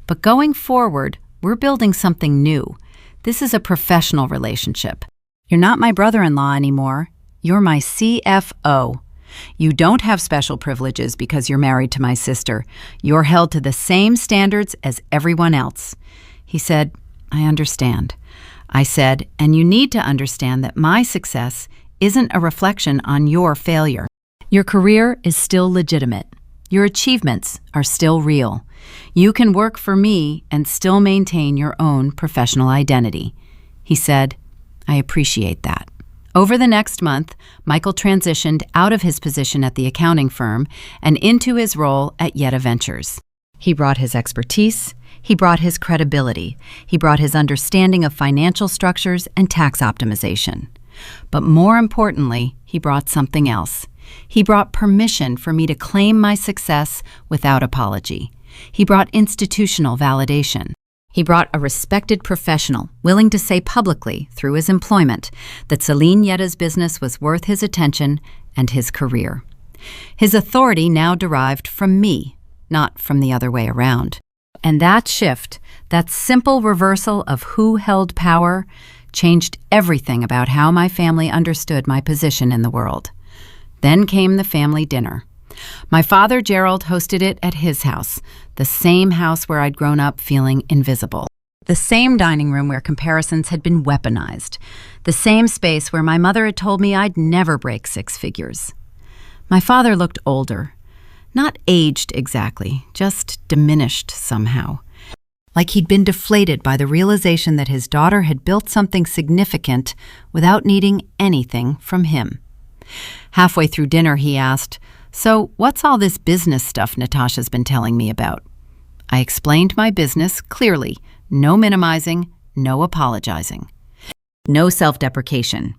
But going forward, we're building something new. This is a professional relationship. You're not my brother-in-law anymore. You're my CFO. You don't have special privileges because you're married to my sister. You're held to the same standards as everyone else." He said, "I understand." I said, "And you need to understand that my success isn't a reflection on your failure. Your career is still legitimate. Your achievements are still real. You can work for me and still maintain your own professional identity." He said, "I appreciate that." Over the next month, Michael transitioned out of his position at the accounting firm and into his role at Yedda Ventures. He brought his expertise, he brought his credibility, he brought his understanding of financial structures and tax optimization. But more importantly, he brought something else. He brought permission for me to claim my success without apology. He brought institutional validation. He brought a respected professional willing to say publicly, through his employment, that Celine Yedda's business was worth his attention and his career. His authority now derived from me, not from the other way around. And that shift, that simple reversal of who held power, changed everything about how my family understood my position in the world. Then came the family dinner. My father, Gerald, hosted it at his house, the same house where I'd grown up feeling invisible. The same dining room where comparisons had been weaponized. The same space where my mother had told me I'd never break six figures. My father looked older. Not aged exactly, just diminished somehow. Like he'd been deflated by the realization that his daughter had built something significant without needing anything from him. Halfway through dinner, he asked, "So, what's all this business stuff Natasha's been telling me about?" I explained my business clearly. No minimizing, no apologizing. No self-deprecation.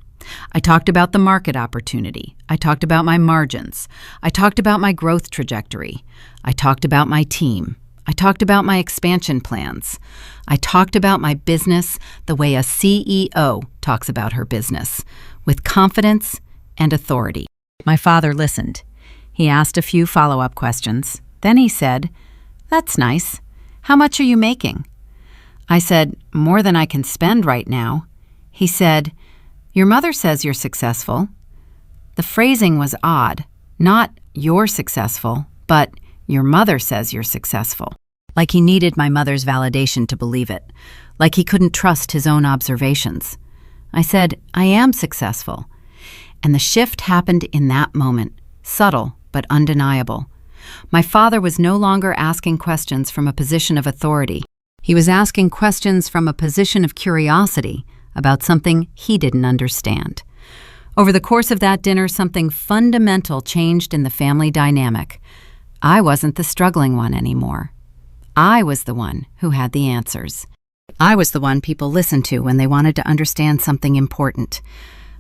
I talked about the market opportunity. I talked about my margins. I talked about my growth trajectory. I talked about my team. I talked about my expansion plans. I talked about my business the way a CEO talks about her business, with confidence and authority. My father listened. He asked a few follow-up questions. Then he said, "That's nice. How much are you making?" I said, "More than I can spend right now." He said, "Your mother says you're successful." The phrasing was odd. Not "you're successful," but "your mother says you're successful." Like he needed my mother's validation to believe it. Like he couldn't trust his own observations. I said, "I am successful." And the shift happened in that moment. Subtle, but undeniable. My father was no longer asking questions from a position of authority. He was asking questions from a position of curiosity about something he didn't understand. Over the course of that dinner, something fundamental changed in the family dynamic. I wasn't the struggling one anymore. I was the one who had the answers. I was the one people listened to when they wanted to understand something important.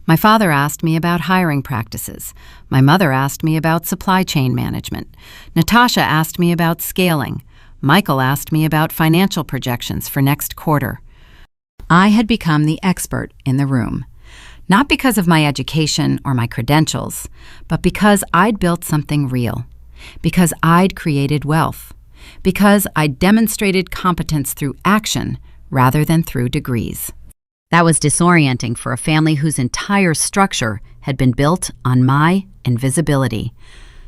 My father asked me about hiring practices. My mother asked me about supply chain management. Natasha asked me about scaling. Michael asked me about financial projections for next quarter. I had become the expert in the room, not because of my education or my credentials, but because I'd built something real, because I'd created wealth, because I'd demonstrated competence through action rather than through degrees. That was disorienting for a family whose entire structure had been built on my invisibility.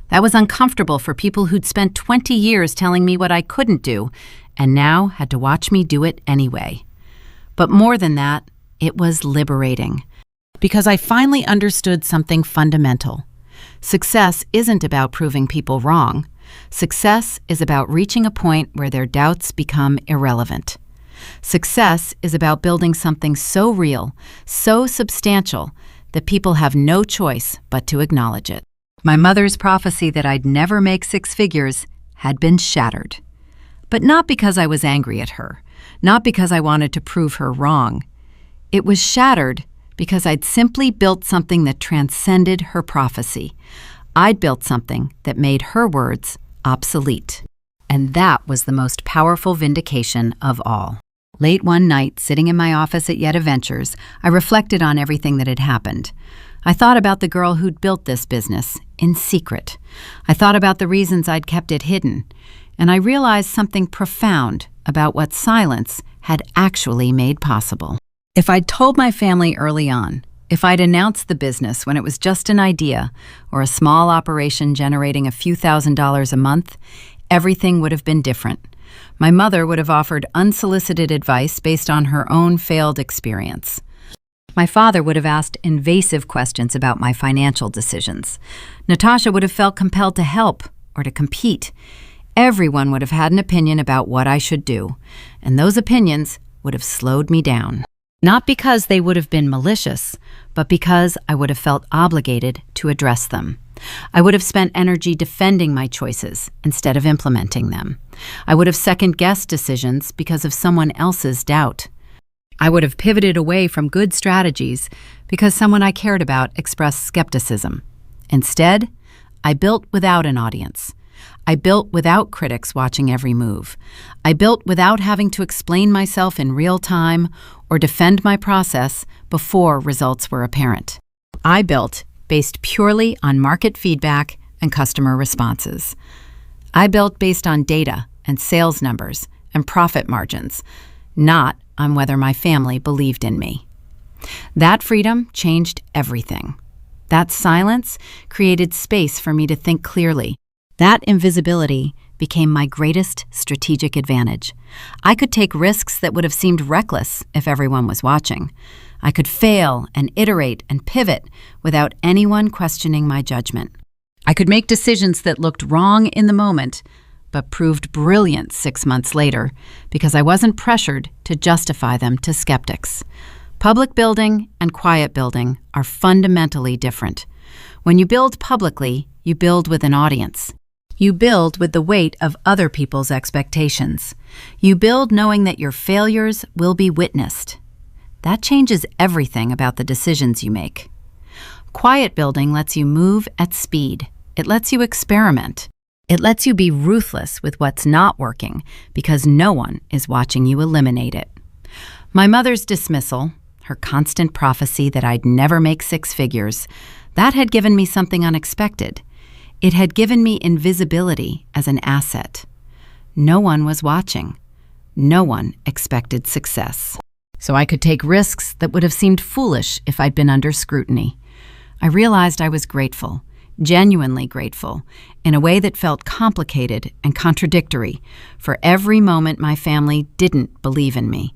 That was uncomfortable for people who'd spent 20 years telling me what I couldn't do and now had to watch me do it anyway. But more than that, it was liberating, because I finally understood something fundamental. Success isn't about proving people wrong. Success is about reaching a point where their doubts become irrelevant. Success is about building something so real, so substantial, that people have no choice but to acknowledge it. My mother's prophecy that I'd never make six figures had been shattered. But not because I was angry at her, not because I wanted to prove her wrong. It was shattered because I'd simply built something that transcended her prophecy. I'd built something that made her words obsolete. And that was the most powerful vindication of all. Late one night, sitting in my office at Yedda Ventures, I reflected on everything that had happened. I thought about the girl who'd built this business in secret. I thought about the reasons I'd kept it hidden. And I realized something profound about what silence had actually made possible. If I'd told my family early on, if I'd announced the business when it was just an idea or a small operation generating a few $1,000s a month, everything would have been different. My mother would have offered unsolicited advice based on her own failed experience. My father would have asked invasive questions about my financial decisions. Natasha would have felt compelled to help or to compete. Everyone would have had an opinion about what I should do, and those opinions would have slowed me down. Not because they would have been malicious, but because I would have felt obligated to address them. I would have spent energy defending my choices instead of implementing them. I would have second-guessed decisions because of someone else's doubt. I would have pivoted away from good strategies because someone I cared about expressed skepticism. Instead, I built without an audience. I built without critics watching every move. I built without having to explain myself in real time or defend my process before results were apparent. I built based purely on market feedback and customer responses. I built based on data and sales numbers and profit margins, not on whether my family believed in me. That freedom changed everything. That silence created space for me to think clearly. That invisibility became my greatest strategic advantage. I could take risks that would have seemed reckless if everyone was watching. I could fail and iterate and pivot without anyone questioning my judgment. I could make decisions that looked wrong in the moment, but proved brilliant 6 months later because I wasn't pressured to justify them to skeptics. Public building and quiet building are fundamentally different. When you build publicly, you build with an audience. You build with the weight of other people's expectations. You build knowing that your failures will be witnessed. That changes everything about the decisions you make. Quiet building lets you move at speed. It lets you experiment. It lets you be ruthless with what's not working because no one is watching you eliminate it. My mother's dismissal, her constant prophecy that I'd never make 6 figures, that had given me something unexpected. It had given me invisibility as an asset. No one was watching. No one expected success. So I could take risks that would have seemed foolish if I'd been under scrutiny. I realized I was grateful, genuinely grateful, in a way that felt complicated and contradictory for every moment my family didn't believe in me,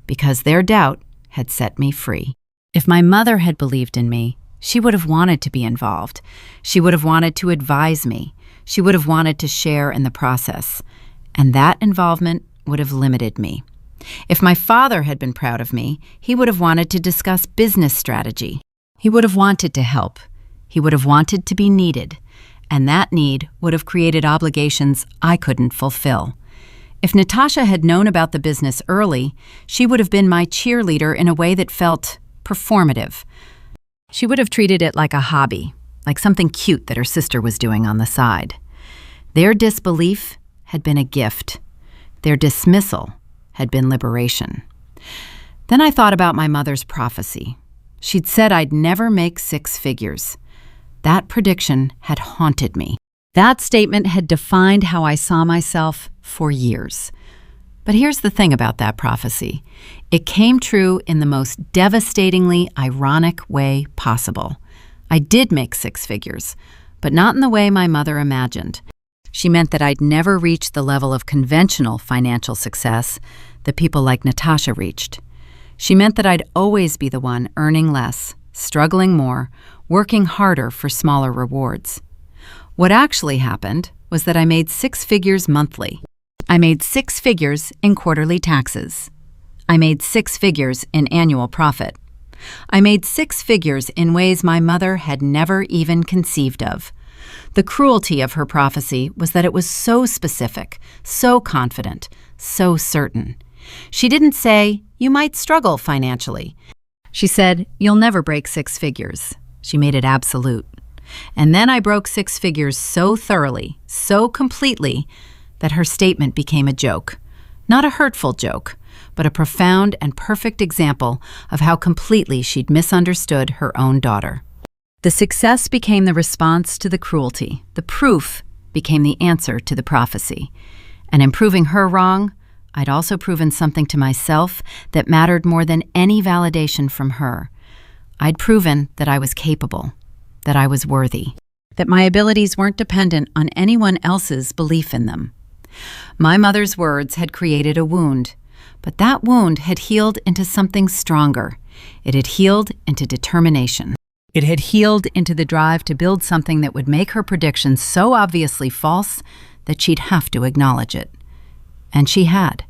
because their doubt had set me free. If my mother had believed in me, she would have wanted to be involved. She would have wanted to advise me. She would have wanted to share in the process. And that involvement would have limited me. If my father had been proud of me, he would have wanted to discuss business strategy. He would have wanted to help. He would have wanted to be needed. And that need would have created obligations I couldn't fulfill. If Natasha had known about the business early, she would have been my cheerleader in a way that felt performative. She would have treated it like a hobby, like something cute that her sister was doing on the side. Their disbelief had been a gift. Their dismissal had been liberation. Then I thought about my mother's prophecy. She'd said I'd never make 6 figures. That prediction had haunted me. That statement had defined how I saw myself for years. But here's the thing about that prophecy. It came true in the most devastatingly ironic way possible. I did make 6 figures, but not in the way my mother imagined. She meant that I'd never reach the level of conventional financial success that people like Natasha reached. She meant that I'd always be the one earning less, struggling more, working harder for smaller rewards. What actually happened was that I made 6 figures monthly. I made 6 figures in quarterly taxes. I made 6 figures in annual profit. I made 6 figures in ways my mother had never even conceived of. The cruelty of her prophecy was that it was so specific, so confident, so certain. She didn't say, "You might struggle financially." She said, "You'll never break 6 figures." She made it absolute. And then I broke 6 figures so thoroughly, so completely, that her statement became a joke. Not a hurtful joke, but a profound and perfect example of how completely she'd misunderstood her own daughter. The success became the response to the cruelty. The proof became the answer to the prophecy. And in proving her wrong, I'd also proven something to myself that mattered more than any validation from her. I'd proven that I was capable, that I was worthy, that my abilities weren't dependent on anyone else's belief in them. My mother's words had created a wound, but that wound had healed into something stronger. It had healed into determination. It had healed into the drive to build something that would make her predictions so obviously false that she'd have to acknowledge it. And she had.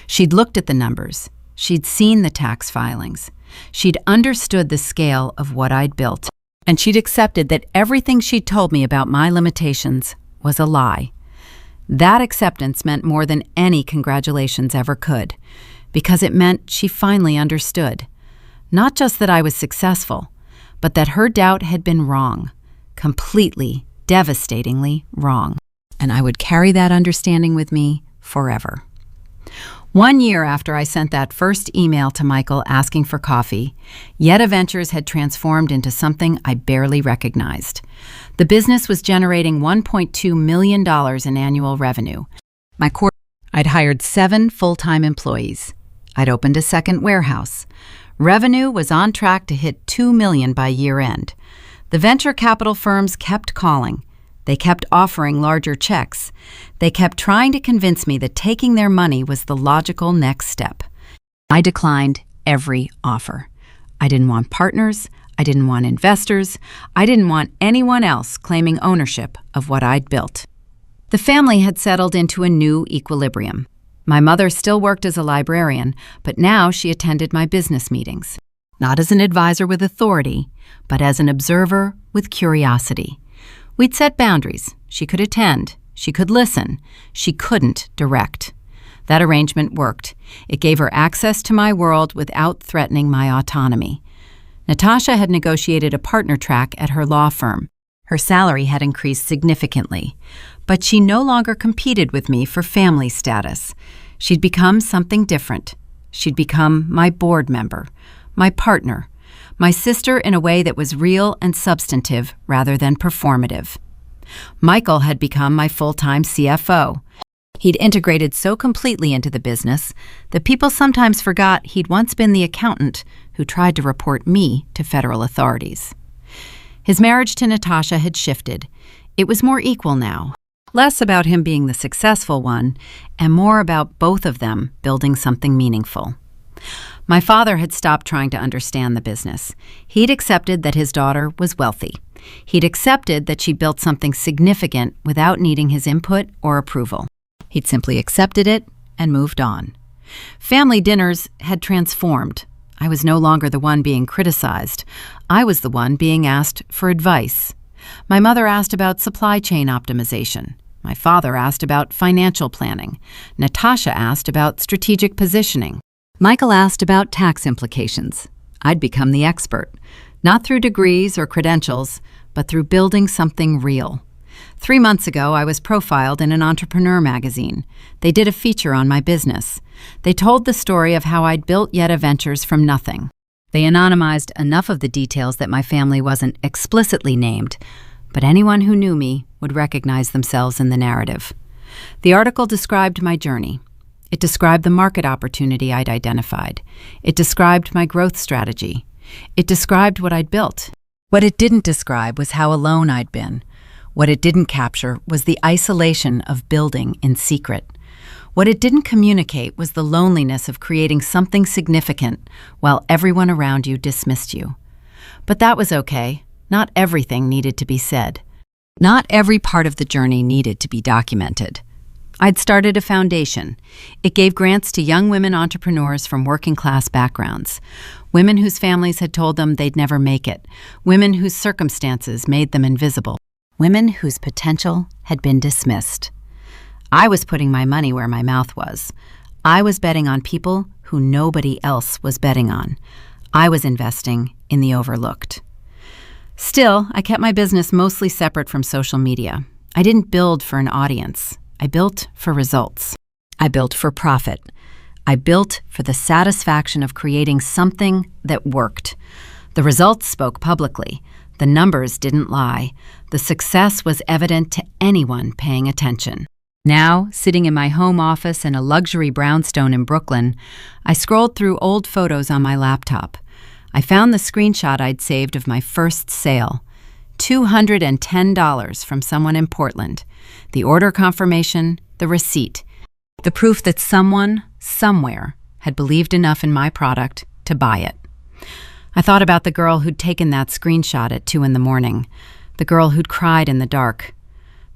She'd looked at the numbers. She'd seen the tax filings. She'd understood the scale of what I'd built. And she'd accepted that everything she'd told me about my limitations was a lie. That acceptance meant more than any congratulations ever could, because it meant she finally understood. Not just that I was successful, but that her doubt had been wrong, completely, devastatingly wrong. And I would carry that understanding with me forever. 1 year after I sent that first email to Michael asking for coffee, Yedda Ventures had transformed into something I barely recognized. The business was generating $1.2 million in annual revenue. I'd hired 7 full-time employees. I'd opened a second warehouse. Revenue was on track to hit $2 million by year-end. The venture capital firms kept calling. They kept offering larger checks. They kept trying to convince me that taking their money was the logical next step. I declined every offer. I didn't want partners. I didn't want investors. I didn't want anyone else claiming ownership of what I'd built. The family had settled into a new equilibrium. My mother still worked as a librarian, but now she attended my business meetings. Not as an advisor with authority, but as an observer with curiosity. We'd set boundaries. She could attend. She could listen. She couldn't direct. That arrangement worked. It gave her access to my world without threatening my autonomy. Natasha had negotiated a partner track at her law firm. Her salary had increased significantly, but she no longer competed with me for family status. She'd become something different. She'd become my board member, my partner, my sister in a way that was real and substantive rather than performative. Michael had become my full-time CFO. He'd integrated so completely into the business that people sometimes forgot he'd once been the accountant who tried to report me to federal authorities. His marriage to Natasha had shifted. It was more equal now, less about him being the successful one, and more about both of them building something meaningful. My father had stopped trying to understand the business. He'd accepted that his daughter was wealthy. He'd accepted that she built something significant without needing his input or approval. He'd simply accepted it and moved on. Family dinners had transformed. I was no longer the one being criticized. I was the one being asked for advice. My mother asked about supply chain optimization. My father asked about financial planning. Natasha asked about strategic positioning. Michael asked about tax implications. I'd become the expert, not through degrees or credentials, but through building something real. 3 months ago, I was profiled in an entrepreneur magazine. They did a feature on my business. They told the story of how I'd built Yedda Ventures from nothing. They anonymized enough of the details that my family wasn't explicitly named, but anyone who knew me would recognize themselves in the narrative. The article described my journey. It described the market opportunity I'd identified. It described my growth strategy. It described what I'd built. What it didn't describe was how alone I'd been. What it didn't capture was the isolation of building in secret. What it didn't communicate was the loneliness of creating something significant while everyone around you dismissed you. But that was okay. Not everything needed to be said. Not every part of the journey needed to be documented. I'd started a foundation. It gave grants to young women entrepreneurs from working-class backgrounds, women whose families had told them they'd never make it, women whose circumstances made them invisible, women whose potential had been dismissed. I was putting my money where my mouth was. I was betting on people who nobody else was betting on. I was investing in the overlooked. Still, I kept my business mostly separate from social media. I didn't build for an audience. I built for results. I built for profit. I built for the satisfaction of creating something that worked. The results spoke publicly. The numbers didn't lie. The success was evident to anyone paying attention. Now, sitting in my home office in a luxury brownstone in Brooklyn, I scrolled through old photos on my laptop. I found the screenshot I'd saved of my first sale. $210 from someone in Portland. The order confirmation, the receipt. The proof that someone, somewhere, had believed enough in my product to buy it. I thought about the girl who'd taken that screenshot at 2 a.m, the girl who'd cried in the dark,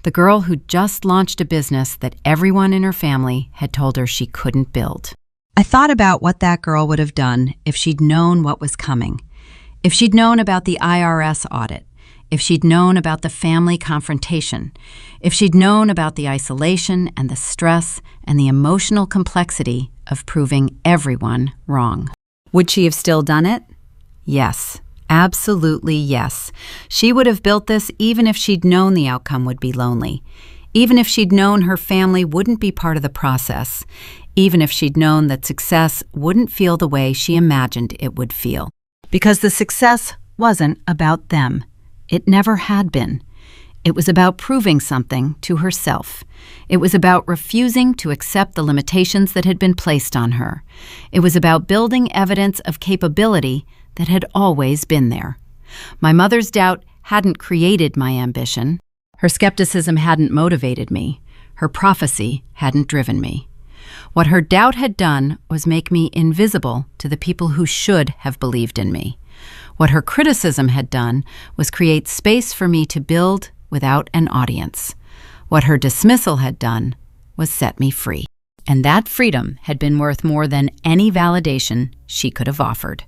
the girl who'd just launched a business that everyone in her family had told her she couldn't build. I thought about what that girl would have done if she'd known what was coming, if she'd known about the IRS audit, if she'd known about the family confrontation, if she'd known about the isolation and the stress and the emotional complexity of proving everyone wrong. Would she have still done it? Yes, absolutely yes. She would have built this even if she'd known the outcome would be lonely, even if she'd known her family wouldn't be part of the process, even if she'd known that success wouldn't feel the way she imagined it would feel. Because the success wasn't about them. It never had been. It was about proving something to herself. It was about refusing to accept the limitations that had been placed on her. It was about building evidence of capability that had always been there. My mother's doubt hadn't created my ambition. Her skepticism hadn't motivated me. Her prophecy hadn't driven me. What her doubt had done was make me invisible to the people who should have believed in me. What her criticism had done was create space for me to build without an audience. What her dismissal had done was set me free. And that freedom had been worth more than any validation she could have offered.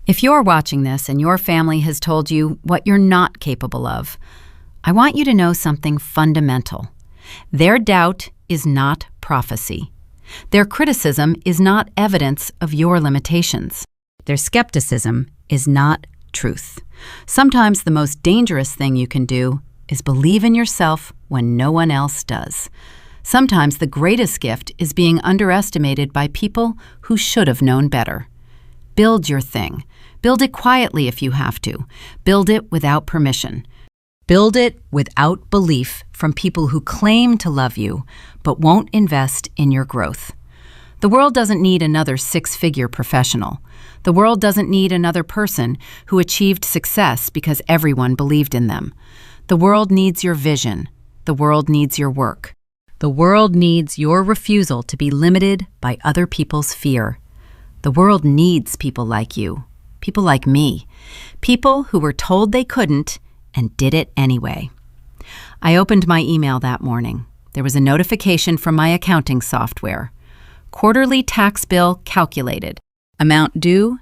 If you're watching this and your family has told you what you're not capable of, I want you to know something fundamental. Their doubt is not prophecy. Their criticism is not evidence of your limitations. Their skepticism is not truth. Sometimes the most dangerous thing you can do is believe in yourself when no one else does. Sometimes the greatest gift is being underestimated by people who should have known better. Build your thing. Build it quietly if you have to. Build it without permission. Build it without belief from people who claim to love you but won't invest in your growth. The world doesn't need another six-figure professional. The world doesn't need another person who achieved success because everyone believed in them. The world needs your vision. The world needs your work. The world needs your refusal to be limited by other people's fear. The world needs people like you, people like me, people who were told they couldn't and did it anyway. I opened my email that morning. There was a notification from my accounting software. Quarterly tax bill calculated. Amount due,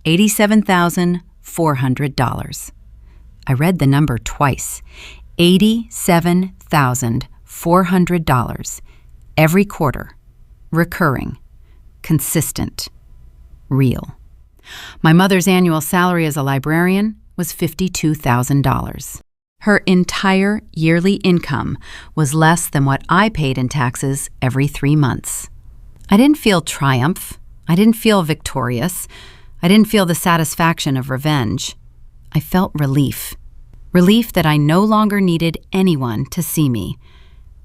$87,400. I read the number twice. $87,400. Every quarter. Recurring. Consistent. Real. My mother's annual salary as a librarian was $52,000. Her entire yearly income was less than what I paid in taxes every 3 months. I didn't feel triumph. I didn't feel victorious. I didn't feel the satisfaction of revenge. I felt relief. Relief that I no longer needed anyone to see me.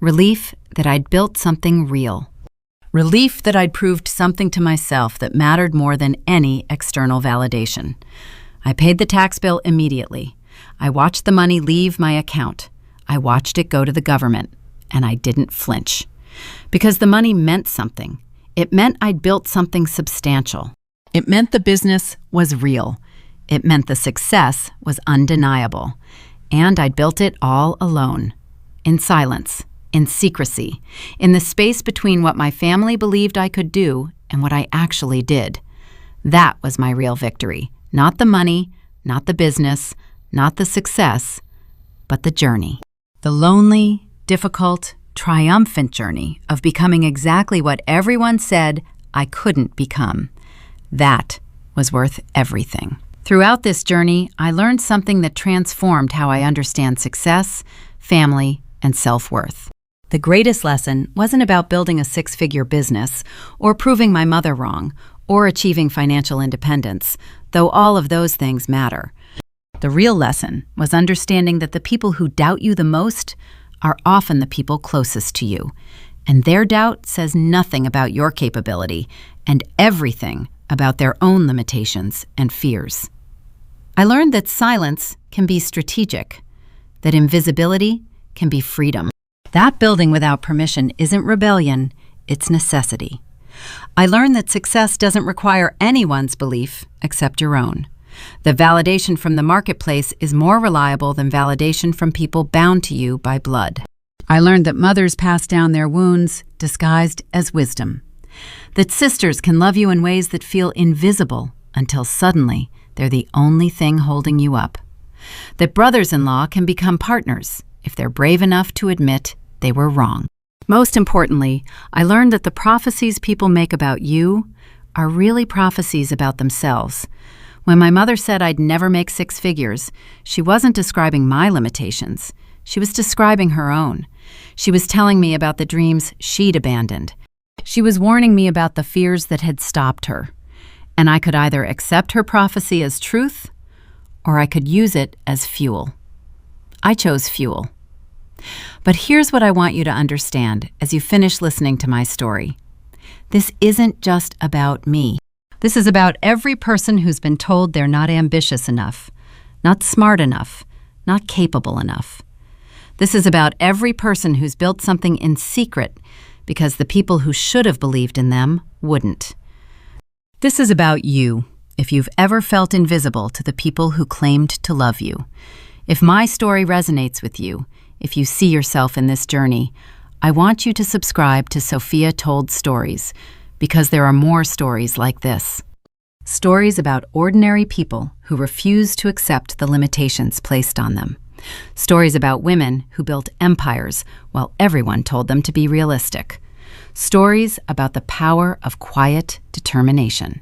Relief that I'd built something real. Relief that I'd proved something to myself that mattered more than any external validation. I paid the tax bill immediately. I watched the money leave my account. I watched it go to the government, and I didn't flinch. Because the money meant something. It meant I'd built something substantial. It meant the business was real. It meant the success was undeniable. And I'd built it all alone, in silence, in secrecy, in the space between what my family believed I could do and what I actually did. That was my real victory. Not the money, not the business, not the success, but the journey. The lonely, difficult, triumphant journey of becoming exactly what everyone said I couldn't become. That was worth everything. Throughout this journey, I learned something that transformed how I understand success, family, and self-worth. The greatest lesson wasn't about building a six-figure business or proving my mother wrong or achieving financial independence, though all of those things matter. The real lesson was understanding that the people who doubt you the most are often the people closest to you, and their doubt says nothing about your capability and everything about their own limitations and fears. I learned that silence can be strategic, that invisibility can be freedom. That building without permission isn't rebellion, it's necessity. I learned that success doesn't require anyone's belief except your own. The validation from the marketplace is more reliable than validation from people bound to you by blood. I learned that mothers pass down their wounds disguised as wisdom. That sisters can love you in ways that feel invisible until suddenly they're the only thing holding you up. That brothers-in-law can become partners if they're brave enough to admit they were wrong. Most importantly, I learned that the prophecies people make about you are really prophecies about themselves. When my mother said I'd never make six figures, she wasn't describing my limitations. She was describing her own. She was telling me about the dreams she'd abandoned. She was warning me about the fears that had stopped her. And I could either accept her prophecy as truth, or I could use it as fuel. I chose fuel. But here's what I want you to understand as you finish listening to my story. This isn't just about me. This is about every person who's been told they're not ambitious enough, not smart enough, not capable enough. This is about every person who's built something in secret because the people who should have believed in them wouldn't. This is about you, if you've ever felt invisible to the people who claimed to love you. If my story resonates with you, if you see yourself in this journey, I want you to subscribe to Sophia Told Stories, because there are more stories like this. Stories about ordinary people who refuse to accept the limitations placed on them. Stories about women who built empires while everyone told them to be realistic. Stories about the power of quiet determination.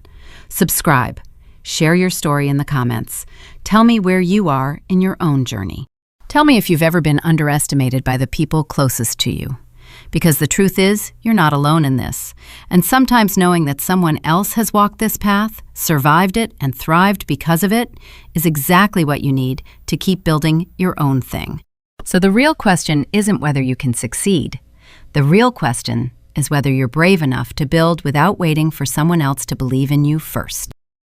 Subscribe. Share your story in the comments. Tell me where you are in your own journey. Tell me if you've ever been underestimated by the people closest to you. Because the truth is, you're not alone in this. And sometimes knowing that someone else has walked this path, survived it, and thrived because of it is exactly what you need to keep building your own thing. So the real question isn't whether you can succeed. The real question is whether you're brave enough to build without waiting for someone else to believe in you first.